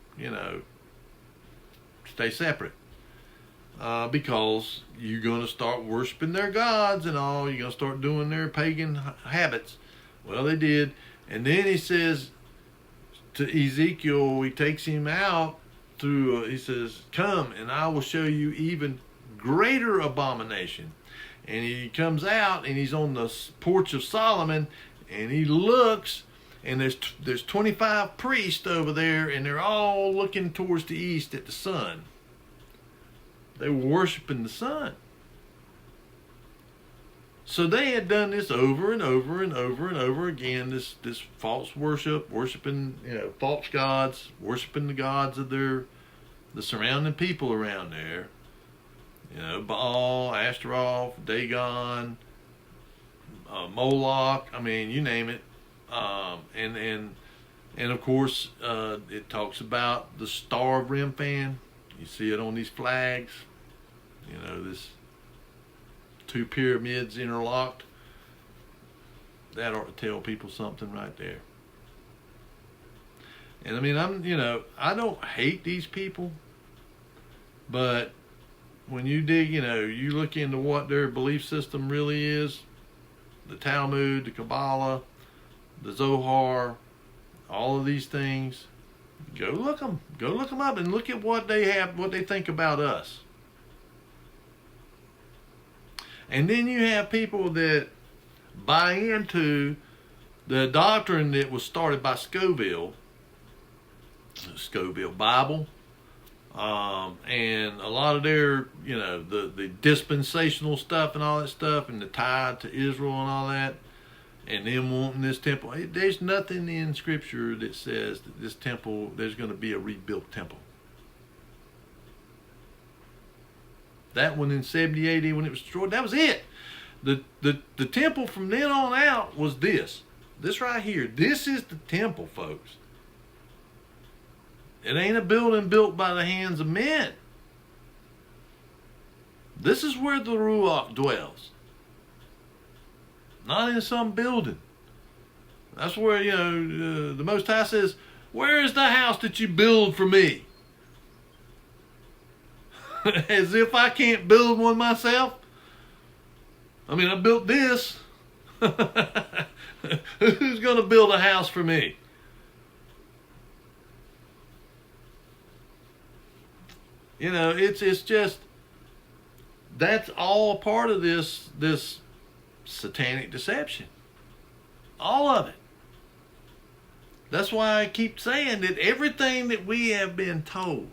stay separate, because you're going to start worshiping their gods and all. You're going to start doing their pagan habits. Well, they did. And then he says to Ezekiel, he takes him out through, he says, come and I will show you even greater abomination. And he comes out and he's on the porch of Solomon, and he looks, and there's 25 priests over there, and they're all looking towards the east at the sun. They were worshiping the sun. So they had done this over and over and over and over again, this false worshiping false gods, worshiping the gods of the surrounding people around there. Baal, Ashtaroth, Dagon, Moloch, I mean, you name it. And of course, it talks about the Star of Remphan. You see it on these flags. This 2 pyramids interlocked. That ought to tell people something right there. And I mean, I don't hate these people, but when you dig, you look into what their belief system really is, the Talmud, the Kabbalah, the Zohar, all of these things, go look them up and look at what they think about us. And then you have people that buy into the doctrine that was started by Scoville Bible, and a lot of their, the dispensational stuff and all that stuff, and the tie to Israel and all that, and them wanting this temple. There's nothing in Scripture that says that this temple, there's going to be a rebuilt temple. That one in 70 AD when it was destroyed, that was it. The temple from then on out was this right here. This is the temple, folks. It ain't a building built by the hands of men. This is where the Ruach dwells, not in some building. That's where the Most High says, "Where is the house that you build for me?" As if I can't build one myself. I mean, I built this. Who's going to build a house for me? It's just, that's all a part of this satanic deception. All of it. That's why I keep saying that everything that we have been told,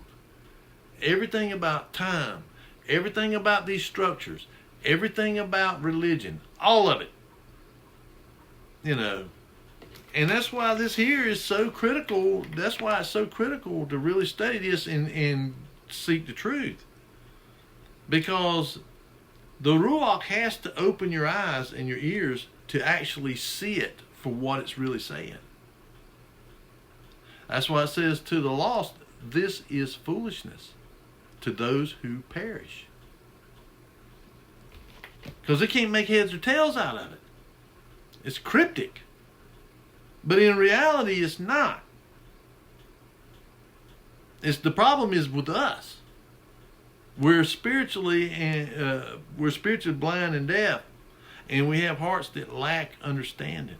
everything about time, everything about these structures, everything about religion, all of it, and that's why this here is so critical. That's why it's so critical to really study this and seek the truth, because the Ruach has to open your eyes and your ears to actually see it for what it's really saying. That's why it says to the lost, this is foolishness to those who perish. because they can't make heads or tails out of it. It's cryptic. But in reality, it's not. The problem is with us. We're spiritually blind and deaf, and we have hearts that lack understanding.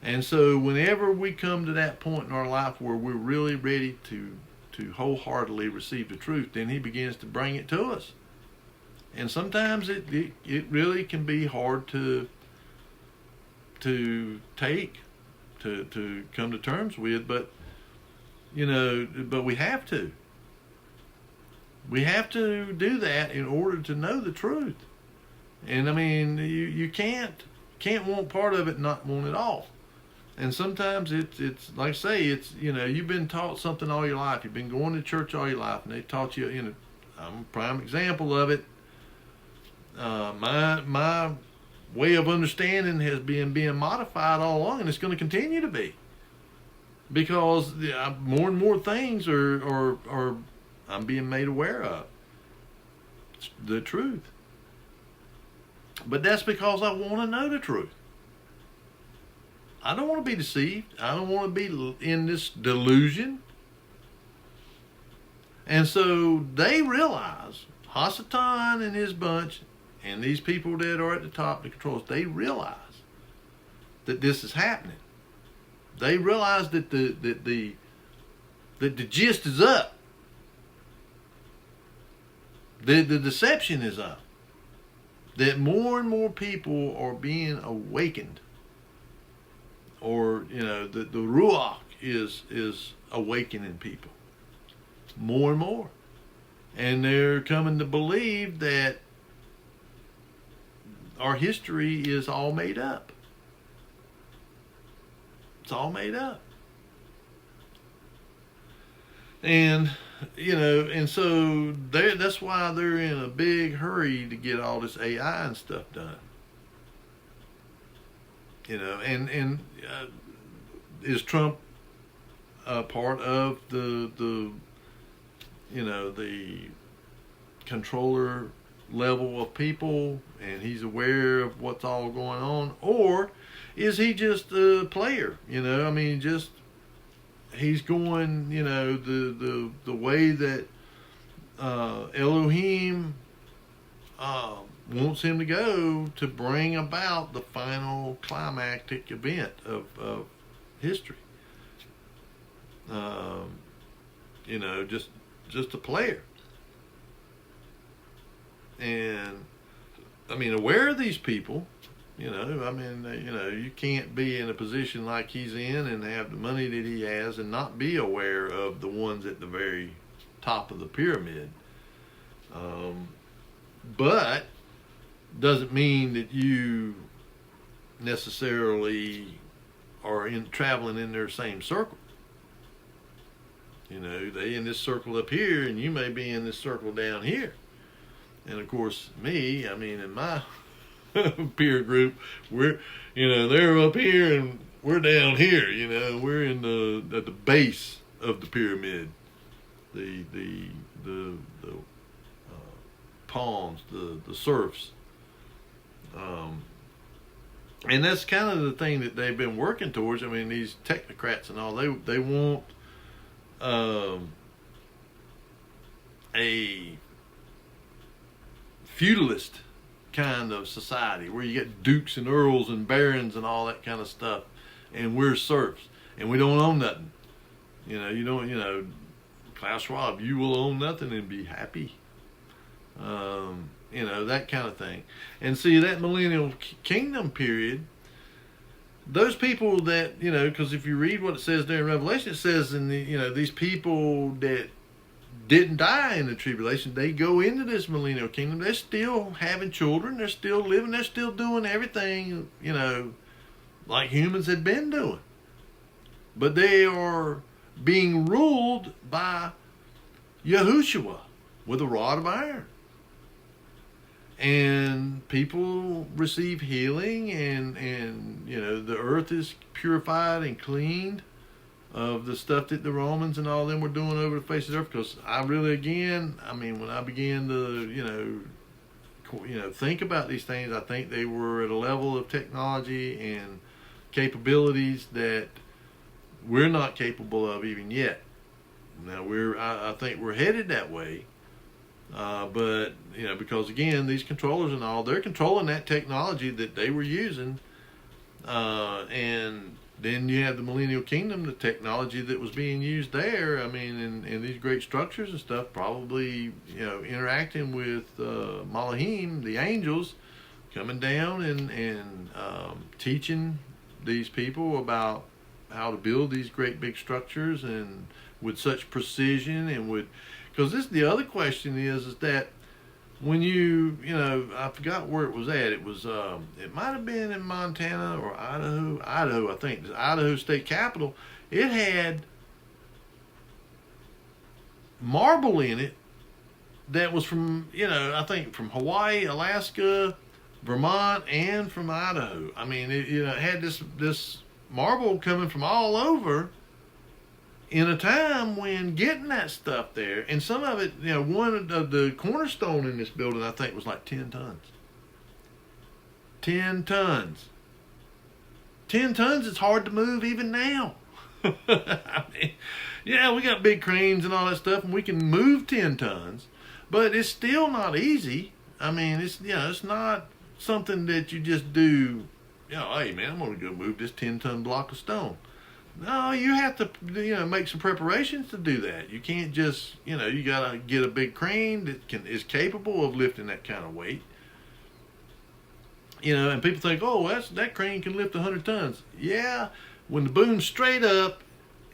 And so whenever we come to that point in our life where we're really ready to wholeheartedly receive the truth, then he begins to bring it to us. And sometimes it really can be hard to take, to come to terms with, but we have to. We have to do that in order to know the truth. And I mean, you can't want part of it, not want it all. And sometimes it's like I say, you've been taught something all your life. You've been going to church all your life, and they taught you. I'm a prime example of it. My way of understanding has been being modified all along, and it's going to continue to be, because more and more things are I'm being made aware of. It's the truth. But that's because I want to know the truth. I don't want to be deceived. I don't want to be in this delusion. And so they realize, Hasatan and his bunch, and these people that are at the top, the controls, they realize that this is happening. They realize that the gist is up. The deception is up. That more and more people are being awakened. Or, the Ruach is awakening people. More and more. And they're coming to believe that our history is all made up. It's all made up. And, and so that's why they're in a big hurry to get all this AI and stuff done. And is Trump a part of the controller level of people, and he's aware of what's all going on, or is he just a player? He's going, the way that Elohim wants him to go to bring about the final climactic event of history. Just a player. And aware of these people, you can't be in a position like he's in and have the money that he has and not be aware of the ones at the very top of the pyramid. But doesn't mean that you necessarily are traveling in their same circle. They in this circle up here, and you may be in this circle down here. And of course, me, in my peer group, we're, they're up here and we're down here. We're at the base of the pyramid, the pawns, the serfs. And that's kind of the thing that they've been working towards. These technocrats and all, they want a feudalist kind of society where you get dukes and earls and barons and all that kind of stuff, and we're serfs and we don't own nothing. Klaus Schwab, you will own nothing and be happy. That kind of thing. And see, that millennial kingdom period, those people that, because if you read what it says there in Revelation, it says these people that didn't die in the tribulation, they go into this millennial kingdom. They're still having children. They're still living. They're still doing everything, like humans had been doing. But they are being ruled by Yahushua with a rod of iron. And people receive healing, and the earth is purified and cleaned of the stuff that the Romans and all them were doing over the face of the earth. Because I really, again, when I began to, think about these things. I think they were at a level of technology and capabilities that we're not capable of even yet. Now I think we're headed that way, but because again, these controllers and all, they're controlling that technology that they were using, and then you have the Millennial Kingdom, the technology that was being used there. I mean, in these great structures and stuff, probably interacting with Malahim, the angels, coming down and teaching these people about how to build these great big structures and with such precision because this the other question is that when I forgot where it was at. It was it might have been in Montana or Idaho. I think the Idaho State Capitol. It had marble in it that was from I think from Hawaii, Alaska, Vermont, and from Idaho. I mean, it had this marble coming from all over in a time when getting that stuff there, and some of it, one of the cornerstone in this building, I think, was like 10 tons. 10 tons. 10 tons is hard to move even now. I mean, yeah, we got big cranes and all that stuff, and we can move 10 tons, but it's still not easy. I mean, it's not something that you just do, hey man, I'm going to go move this 10-ton block of stone. No, you have to, make some preparations to do that. You can't just, you got to get a big crane that is capable of lifting that kind of weight. And people think, oh, that crane can lift 100 tons. Yeah, when the boom's straight up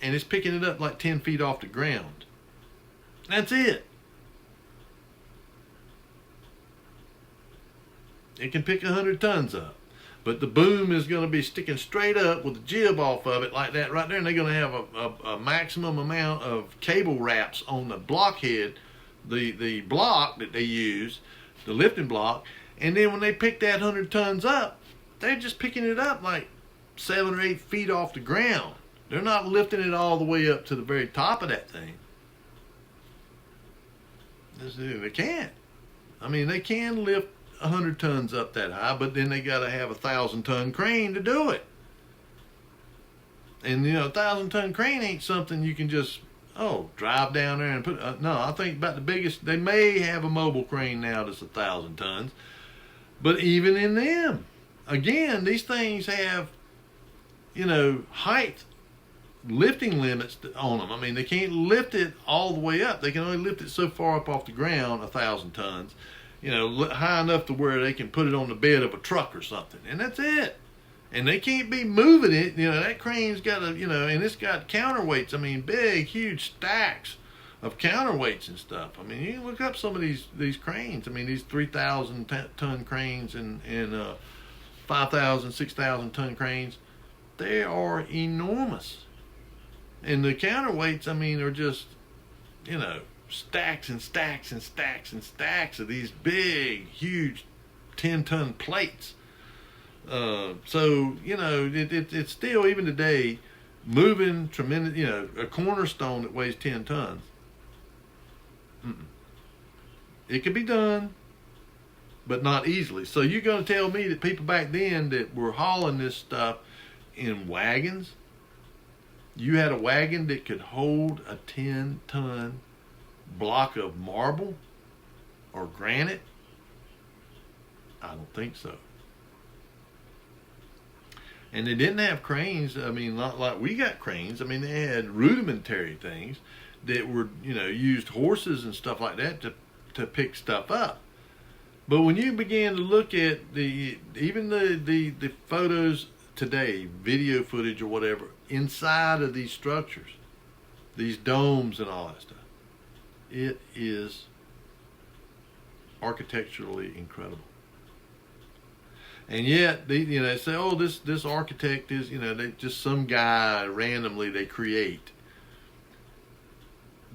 and it's picking it up like 10 feet off the ground. That's it. It can pick 100 tons up. But the boom is going to be sticking straight up with the jib off of it like that right there. And they're going to have a maximum amount of cable wraps on the blockhead, the block that they use, the lifting block. And then when they pick that 100 tons up, they're just picking it up like 7 or 8 feet off the ground. They're not lifting it all the way up to the very top of that thing. They can't. I mean, they can lift 100 tons up that high, but then they got to have a 1,000-ton crane to do it. And a 1,000-ton crane ain't something you can just drive down there and put. No, I think about the biggest. They may have a mobile crane now that's 1,000 tons, but even in them, again, these things have height lifting limits on them. I mean, they can't lift it all the way up. They can only lift it so far up off the ground, 1,000 tons. High enough to where they can put it on the bed of a truck or something. And that's it. And they can't be moving it. That crane's got and it's got counterweights. I mean, big, huge stacks of counterweights and stuff. I mean, you can look up some of these cranes. I mean, these 3,000-ton cranes and 5,000, 6,000-ton cranes. They are enormous. And the counterweights, I mean, are just, stacks and stacks and stacks and stacks of these big, huge 10-ton plates. So, it's still, even today, moving tremendous, a cornerstone that weighs 10 tons. It could be done, but not easily. So you're going to tell me that people back then that were hauling this stuff in wagons, you had a wagon that could hold a 10-ton block of marble or granite? I don't think so. And they didn't have cranes. I mean, not like we got cranes. I mean, they had rudimentary things that were, used horses and stuff like that to pick stuff up. But when you began to look at even the photos today, video footage or whatever, inside of these structures, these domes and all that stuff, it is architecturally incredible. And yet, they say, oh, this architect is, they just some guy randomly they create.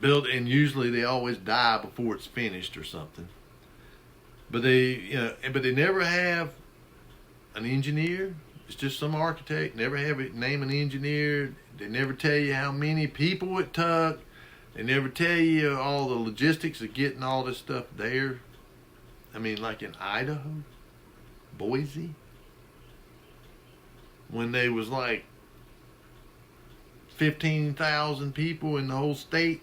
Build, and usually they always die before it's finished or something. But but they never have an engineer. It's just some architect. Never have it name an engineer. They never tell you how many people it took. They never tell you all the logistics of getting all this stuff there. I mean, like in Idaho, Boise, when there was like 15,000 people in the whole state,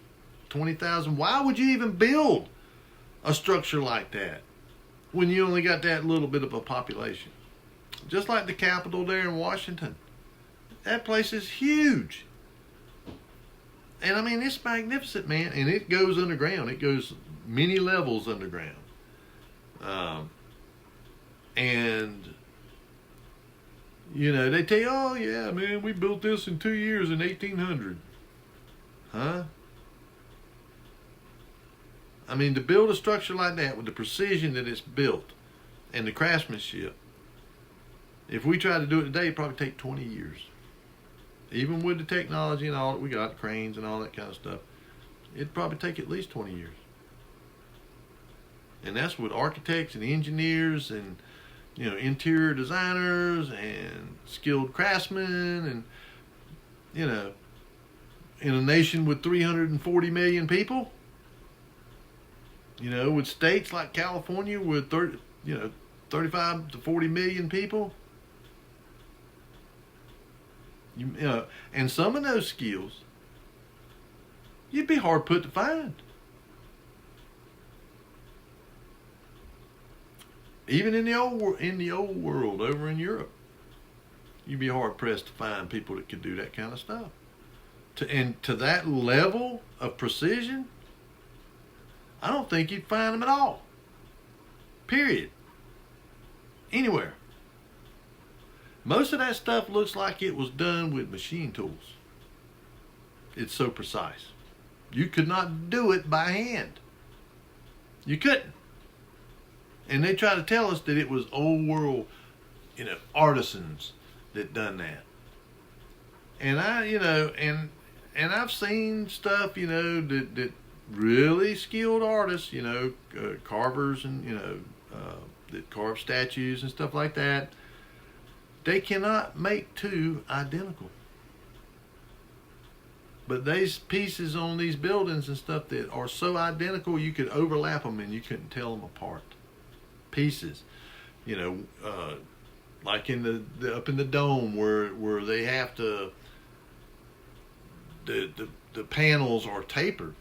20,000. Why would you even build a structure like that when you only got that little bit of a population? Just like the Capitol there in Washington. That place is huge. And I mean, it's magnificent, man. And it goes underground. It goes many levels underground. And, you know, they tell you, oh, yeah, man, we built this in 2 years in 1800. Huh? I mean, to build a structure like that with the precision that it's built and the craftsmanship, if we try to do it today, it'd probably take 20 years. Even with the technology and all that we got, cranes and all that kind of stuff, it'd probably take at least 20 years. And that's with architects and engineers and, you know, interior designers and skilled craftsmen and, you know, in a nation with 340 million people, you know, with states like California with 35 to 40 million people, you know, and some of those skills you'd be hard put to find. Even in the old world over in Europe, you'd be hard pressed to find people that could do that kind of stuff. To that level of precision, I don't think you'd find them at all. Period. Anywhere. Most of that stuff looks like it was done with machine tools. It's so precise. You could not do it by hand. You couldn't. And they try to tell us that it was old world, you know, artisans that done that. And I've seen stuff, you know, that really skilled artists, you know, carvers and, you know, that carve statues and stuff like that. They cannot make two identical. But these pieces on these buildings and stuff that are so identical, you could overlap them and you couldn't tell them apart. Pieces, you know, like in the up in the dome where they have to, the panels are tapered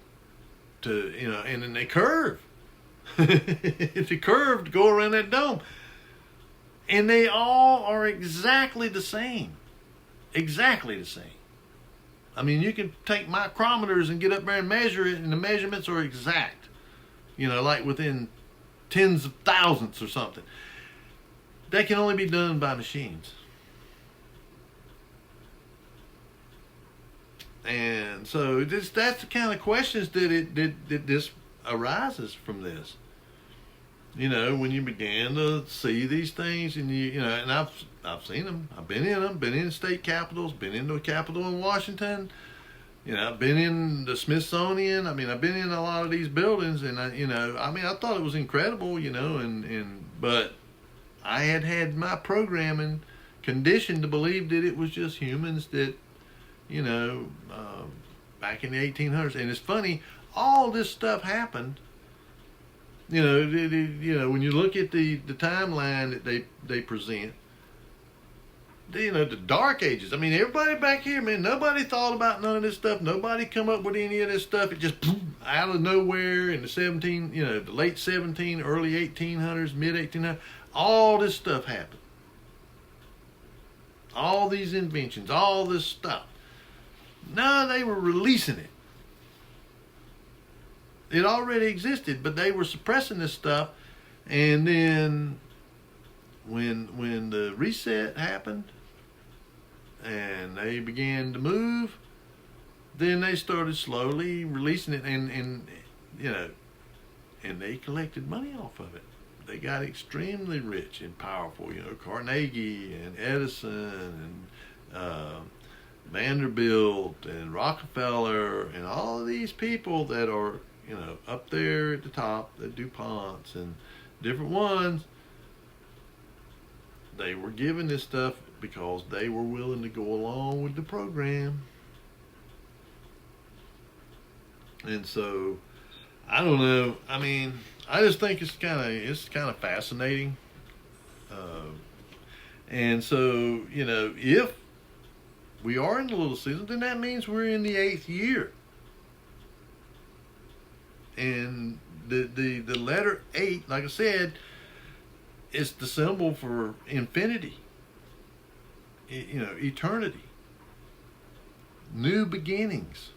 to, you know, and then they curve. It's a curve to go around that dome. And they all are exactly the same. Exactly the same. I mean, you can take micrometers and get up there and measure it, and the measurements are exact. You know, like within tens of thousandths or something. That can only be done by machines. And so that's the kind of questions that this arises from this. You know, when you began to see these things, and you know, and I've seen them. I've been in them. Been in state capitals. Been in the Capitol in Washington. You know, I've been in the Smithsonian. I mean, I've been in a lot of these buildings, and I thought it was incredible. You know, but I had my programming conditioned to believe that it was just humans that, you know, back in the 1800s. And it's funny, all this stuff happened. You know, when you look at the timeline that they present, you know, the Dark Ages. I mean, everybody back here, man, nobody thought about none of this stuff. Nobody come up with any of this stuff. It just boom, out of nowhere in the late 17, early 1800s, mid 1800s, all this stuff happened. All these inventions, all this stuff. No, they were releasing it. It already existed, but they were suppressing this stuff. And then when the reset happened and they began to move, then they started slowly releasing it, and you know, and they collected money off of it. They got extremely rich and powerful. You know, Carnegie and Edison and Vanderbilt and Rockefeller and all of these people that are, you know, up there at the top, the DuPonts and different ones, they were given this stuff because they were willing to go along with the program. And so, I don't know. I mean, I just think it's kind of fascinating. Uh, and so, if we are in the little season, then that means we're in the 8th year. And the letter 8, like I said, is the symbol for infinity, eternity, new beginnings.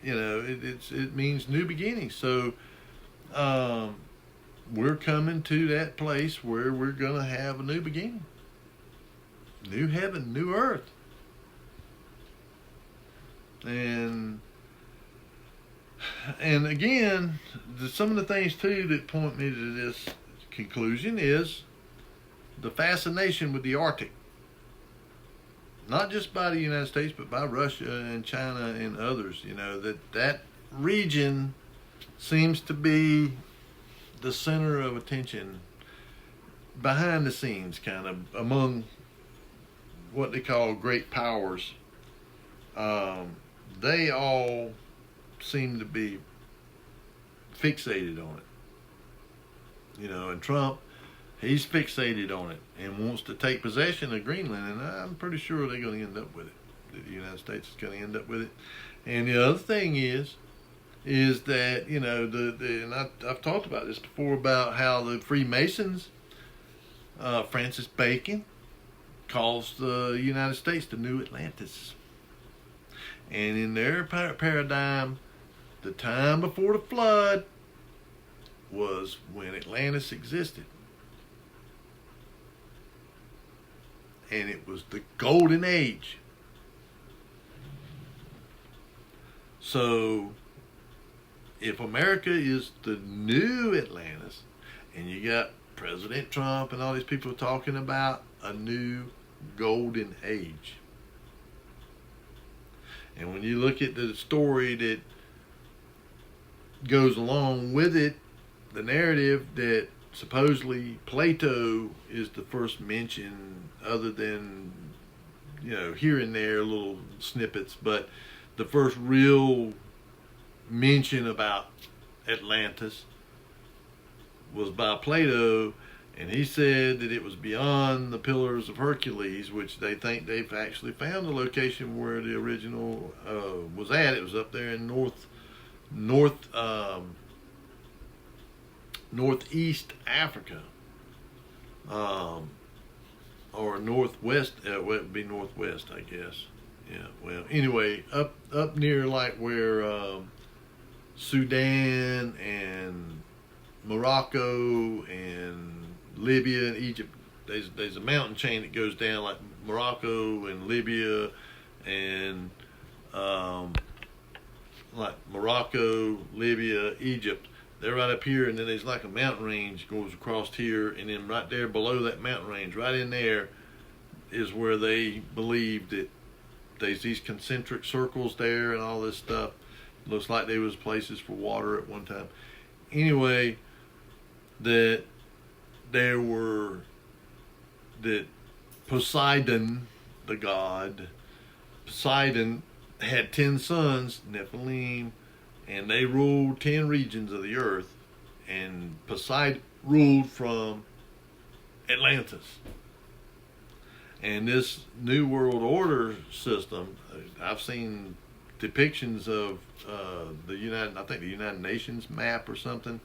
It means new beginnings. So we're coming to that place where we're going to have a new beginning, new heaven, new earth. And again, some of the things too that point me to this conclusion is the fascination with the Arctic. Not just by the United States, but by Russia and China and others. That region seems to be the center of attention, behind the scenes, kind of among what they call great powers. They all seem to be fixated on it. And Trump, he's fixated on it and wants to take possession of Greenland, and I'm pretty sure they're going to end up with it. The United States is going to end up with it. And the other thing is that, and I've talked about this before, about how the Freemasons, Francis Bacon, calls the United States the New Atlantis. And in their paradigm, the time before the flood was when Atlantis existed. And it was the golden age. So, if America is the new Atlantis, and you got President Trump and all these people talking about a new golden age, and when you look at the story that goes along with it, the narrative that supposedly Plato is the first mention, other than, here and there little snippets, but the first real mention about Atlantis was by Plato, and he said that it was beyond the Pillars of Hercules, which they think they've actually found the location where the original was at. It was up there in northeast Africa, or northwest. Well, it would be northwest, I guess. Yeah. Well, anyway, up near like where Sudan and Morocco and Libya and Egypt. There's a mountain chain that goes down like Morocco and Libya and like Morocco, Libya, Egypt. They're right up here, and then there's like a mountain range goes across here, and then right there below that mountain range, right in there, is where they believe that there's these concentric circles there and all this stuff. Looks like there was places for water at one time. Anyway, that Poseidon, the god, Poseidon had 10 sons, Nephilim, and they ruled 10 regions of the earth, and Poseidon ruled from Atlantis. And this New World Order system, I've seen depictions of the United Nations map or something,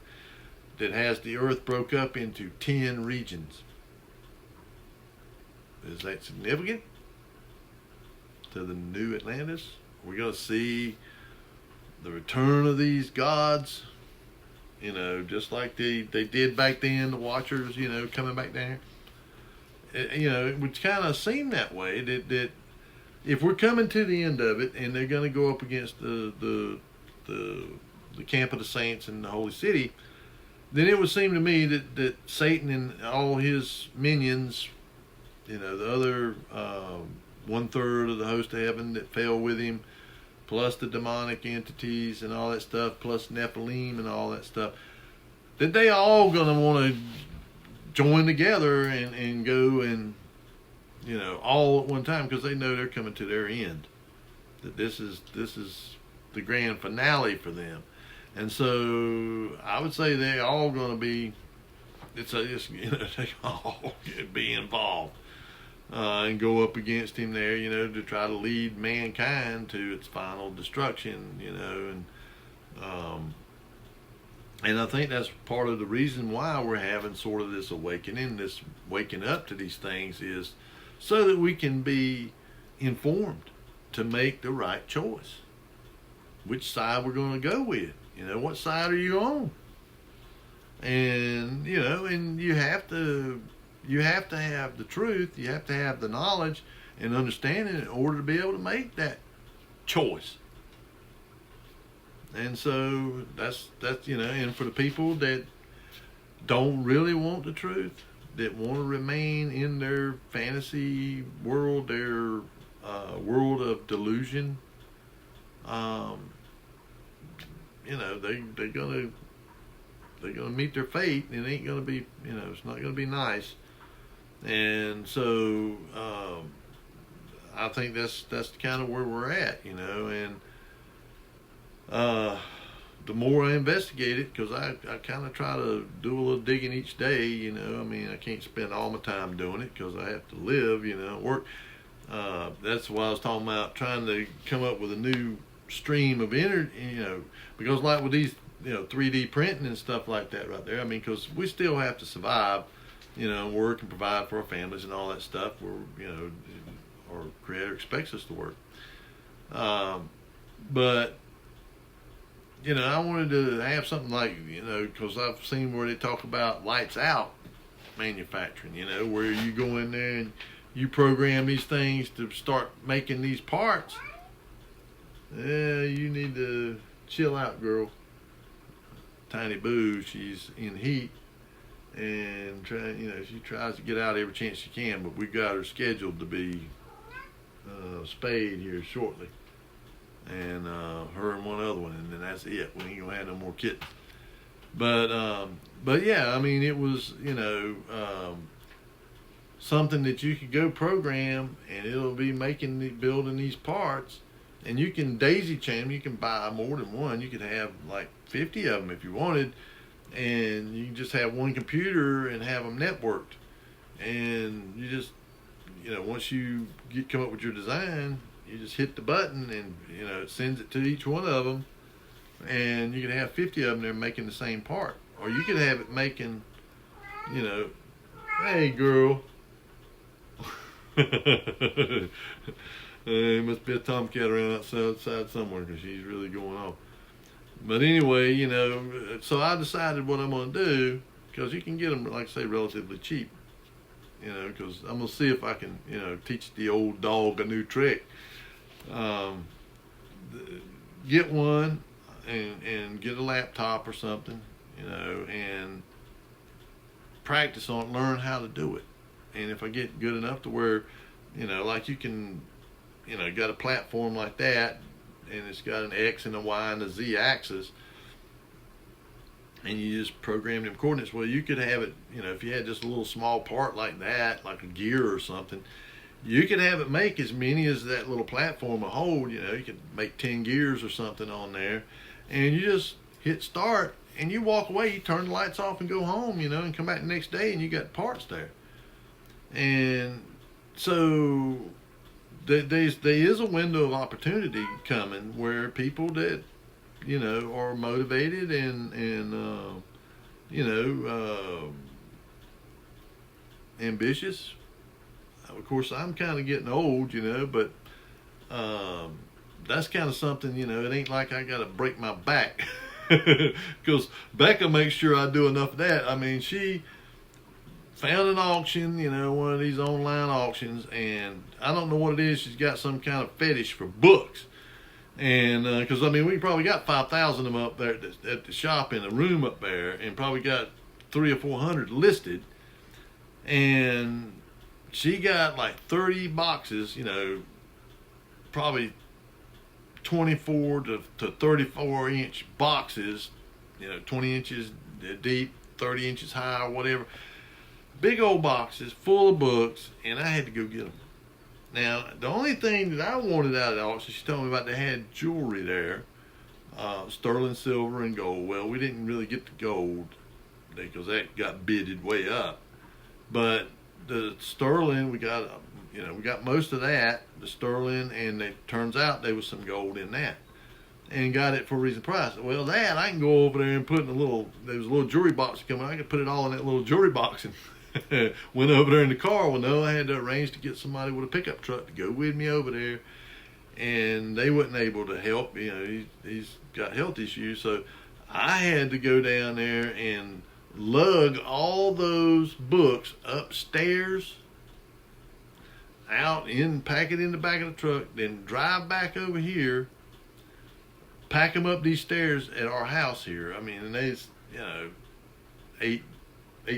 that has the earth broke up into 10 regions. Is that significant to the new Atlantis? We're going to see the return of these gods, just like they did back then, the Watchers, coming back down here. It would kind of seem that way, that if we're coming to the end of it and they're going to go up against the camp of the saints and the holy city, then it would seem to me that Satan and all his minions, the other 1/3 of the host of heaven that fell with him, plus the demonic entities and all that stuff, plus Nephilim and all that stuff, that they all going to want to join together and go and, all at one time, because they know they're coming to their end. That this is the grand finale for them. And so I would say they're all going to be, they all be involved and go up against him there, to try to lead mankind to its final destruction, and I think that's part of the reason why we're having sort of this awakening, this waking up to these things, is so that we can be informed to make the right choice. Which side we're going to go with. What side are you on? And, and you have to have the truth, you have to have the knowledge and understanding in order to be able to make that choice. And so that's and for the people that don't really want the truth, that want to remain in their fantasy world, their world of delusion, they're gonna meet their fate, and it ain't gonna be, it's not gonna be nice. And so I think that's kind of where we're at, and the more I investigate it, because I kind of try to do a little digging each day, I can't spend all my time doing it because I have to live, work. That's why I was talking about trying to come up with a new stream of energy, because like with these, 3D printing and stuff like that right there, because we still have to survive, work and provide for our families and all that stuff. Our Creator expects us to work. But I wanted to have something like, because I've seen where they talk about lights out manufacturing, where you go in there and you program these things to start making these parts. Yeah, you need to chill out, girl. Tiny Boo, she's in heat and she tries to get out every chance she can, but we got her scheduled to be spayed here shortly. And her and one other one, and then that's it. We ain't gonna have no more kittens. But yeah, it was something that you could go program, and it'll be building these parts, and you can daisy chain them. You can buy more than one. You could have like 50 of them if you wanted, and you can just have one computer and have them networked. And you just once you come up with your design, you just hit the button, and it sends it to each one of them, and you can have 50 of them there making the same part, or you could have it making, hey girl, there must be a tomcat around outside somewhere because she's really going off. But anyway, so I decided what I'm going to do, because you can get them, like I say, relatively cheap, because I'm going to see if I can, teach the old dog a new trick. Get one and get a laptop or something, and practice on it, learn how to do it. And if I get good enough to where, like you can, got a platform like that, and it's got an X and a Y and a Z axis, and you just program them coordinates. Well, you could have it, if you had just a little small part like that, like a gear or something, you could have it make as many as that little platform will hold. You could make 10 gears or something on there, and you just hit start, and you walk away, you turn the lights off and go home, and come back the next day, and you got parts there. And so there is a window of opportunity coming where people that, are motivated and ambitious. Of course, I'm kind of getting old, but that's kind of something, it ain't like I got to break my back, because Becca makes sure I do enough of that. She found an auction, one of these online auctions, and I don't know what it is. She's got some kind of fetish for books. And because we probably got 5,000 of them up there at the shop in a room up there, and probably got 300 or 400 listed. And she got like 30 boxes, probably 24 to 34 inch boxes, 20 inches deep, 30 inches high, or whatever. Big old boxes full of books, and I had to go get them. Now, the only thing that I wanted out of the auction, she told me about, they had jewelry there. sterling silver and gold. Well, we didn't really get the gold because that got bidded way up. But the sterling, we got most of that, the sterling, and it turns out there was some gold in that. And got it for a reasonable price. Well, that I can go over there and put in there was a little jewelry box coming. I could put it all in that little jewelry box and went over there in the car. Well, no, I had to arrange to get somebody with a pickup truck to go with me over there, and they wasn't able to help. He's got health issues, so I had to go down there and lug all those books upstairs, pack it in the back of the truck, then drive back over here, pack them up these stairs at our house here. I mean, and there's 8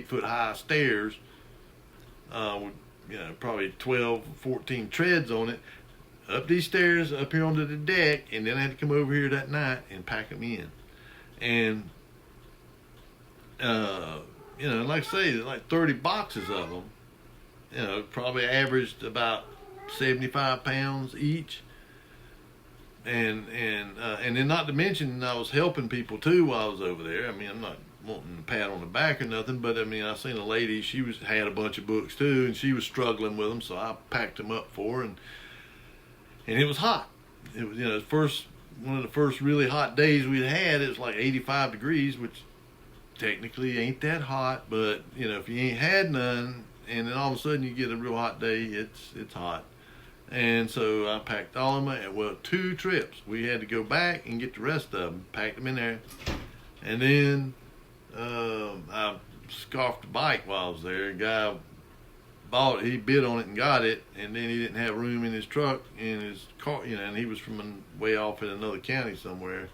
foot high stairs, with probably 12, 14 treads on it, up these stairs, up here onto the deck, and then I had to come over here that night and pack them in. And like I say, like 30 boxes of them. Probably averaged about 75 pounds each. And then not to mention I was helping people too while I was over there. I mean, I'm not wanting a pat on the back or nothing, but I mean, I seen a lady, had a bunch of books too, and she was struggling with them, so I packed them up for her, and it was hot. It was, one of the first really hot days we'd had. It was like 85 degrees, which technically ain't that hot, but if you ain't had none, and then all of a sudden you get a real hot day, it's hot. And so I packed all of them. Well, 2 trips. We had to go back and get the rest of them, packed them in there. And then I scoffed a bike while I was there. A guy bought it. He bid on it and got it. And then he didn't have room in his truck, in his car, and he was from way off in another county somewhere.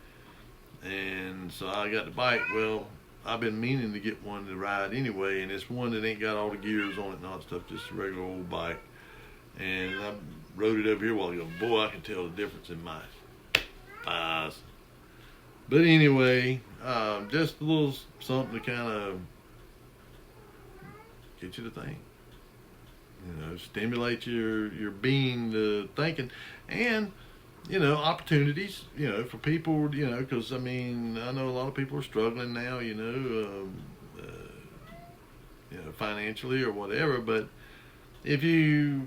And so I got the bike. Well, I've been meaning to get one to ride anyway. And it's one that ain't got all the gears on it and all that stuff, just a regular old bike. And I rode it over here a while ago. Boy, I can tell the difference in my thighs. But anyway, just a little something to kind of get you to think. Stimulate your being to thinking. And, opportunities, for people, because, I mean, I know a lot of people are struggling now, financially or whatever. But if we're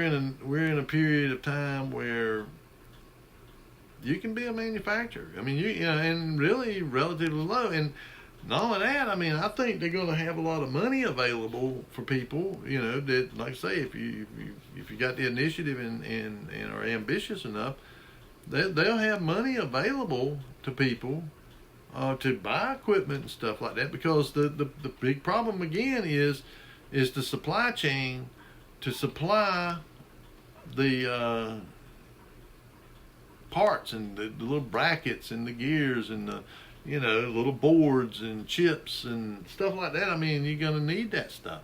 in a period of time where you can be a manufacturer. I mean, and really relatively low. And not only that, I mean, I think they're going to have a lot of money available for people. That, like I say, if you got the initiative and are ambitious enough, they'll have money available to people to buy equipment and stuff like that. Because the big problem again is the supply chain. To supply the parts and the little brackets and the gears and the little boards and chips and stuff like that. I mean, you're gonna need that stuff.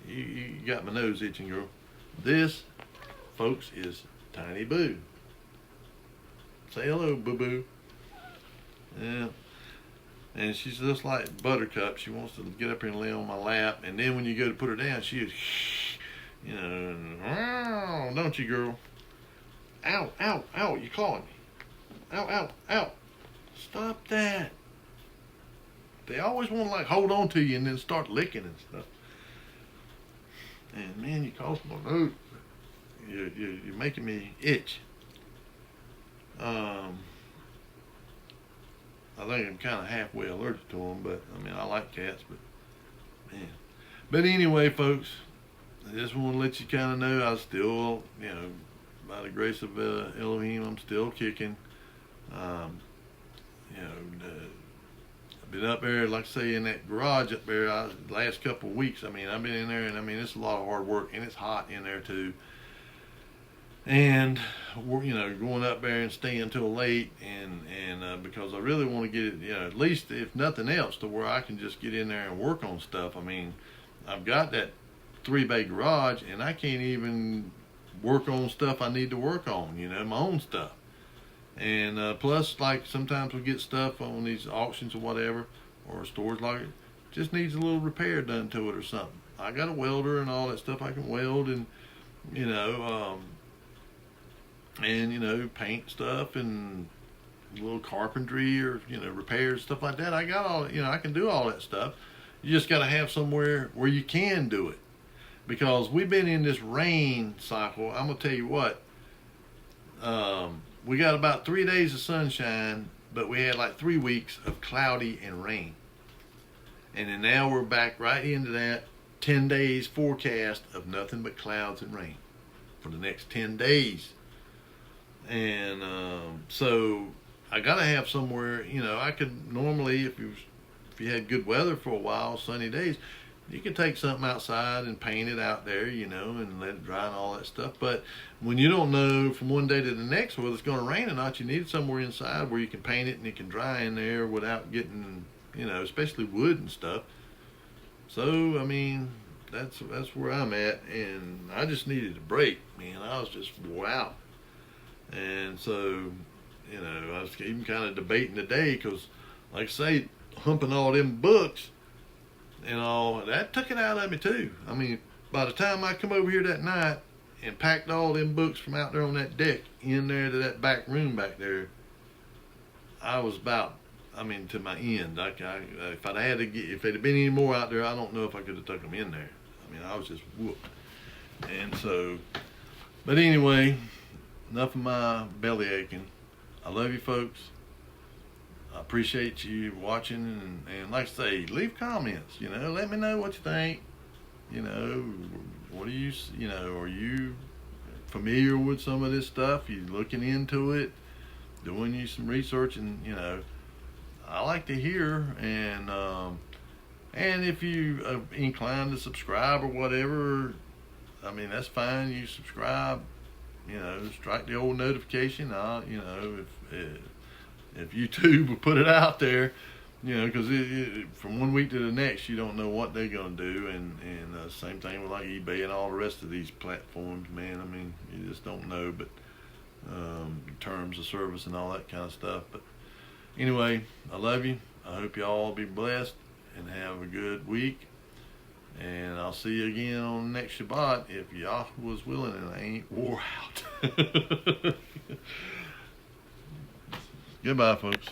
You got my nose itching, girl. This, folks, is Tiny Boo. Say hello, Boo Boo. Yeah. And she's just like Buttercup. She wants to get up here and lay on my lap, and then when you go to put her down, she is don't you, girl? Ow, ow, ow, you calling me. Ow, ow, ow. Stop that. They always want to hold on to you and then start licking and stuff. And man, you caused my nose. You're making me itch. I think I'm kind of halfway allergic to them, but I mean, I like cats, but man. But anyway, folks, I just want to let you kind of know I still, by the grace of Elohim, I'm still kicking. I've been up there, like I say, in that garage up there the last couple of weeks. I mean, I've been in there, and I mean, it's a lot of hard work, and it's hot in there too. And we're, going up there and staying till late, and because I really want to get it, at least if nothing else, to where I can just get in there and work on stuff. I mean, I've got that 3-bay garage, and I can't even work on stuff I need to work on, my own stuff. And plus, like, sometimes we get stuff on these auctions or whatever, or stores like it, just needs a little repair done to it or something. I got a welder and all that stuff I can weld, and paint stuff and little carpentry or repairs, stuff like that. I got all, I can do all that stuff. You just got to have somewhere where you can do it, because we've been in this rain cycle. I'm gonna tell you what. We got about 3 days of sunshine, but we had like 3 weeks of cloudy and rain. And then now we're back right into that 10 days forecast of nothing but clouds and rain for the next 10 days. And so I gotta have somewhere, I could normally, if you had good weather for a while, sunny days, you can take something outside and paint it out there, and let it dry and all that stuff. But when you don't know from one day to the next whether it's going to rain or not, you need somewhere inside where you can paint it and it can dry in there without getting, especially wood and stuff. So, I mean, that's where I'm at, and I just needed a break, man. I was just wore out. And so, I was even kind of debating today because, like I say, humping all them books and all that took it out of me too. I mean, by the time I come over here that night and packed all them books from out there on that deck in there to that back room back there, I was about, to my end. If I'd had to get, if there'd have been any more out there, I don't know if I could have took them in there. I was just whooped. And so, but anyway, enough of my belly aching. I love you folks. I appreciate you watching, and like I say, leave comments, let me know what you think. What do you, are you familiar with some of this stuff? You looking into it, doing you some research, and I like to hear, and if you are inclined to subscribe or whatever, that's fine. You subscribe, strike the old notification. If YouTube will put it out there, because from one week to the next, you don't know what they're going to do. And same thing with like eBay and all the rest of these platforms, man. You just don't know, but terms of service and all that kind of stuff. But anyway, I love you. I hope you all be blessed and have a good week. And I'll see you again on the next Shabbat if Yah was willing and I ain't wore out. Goodbye, folks.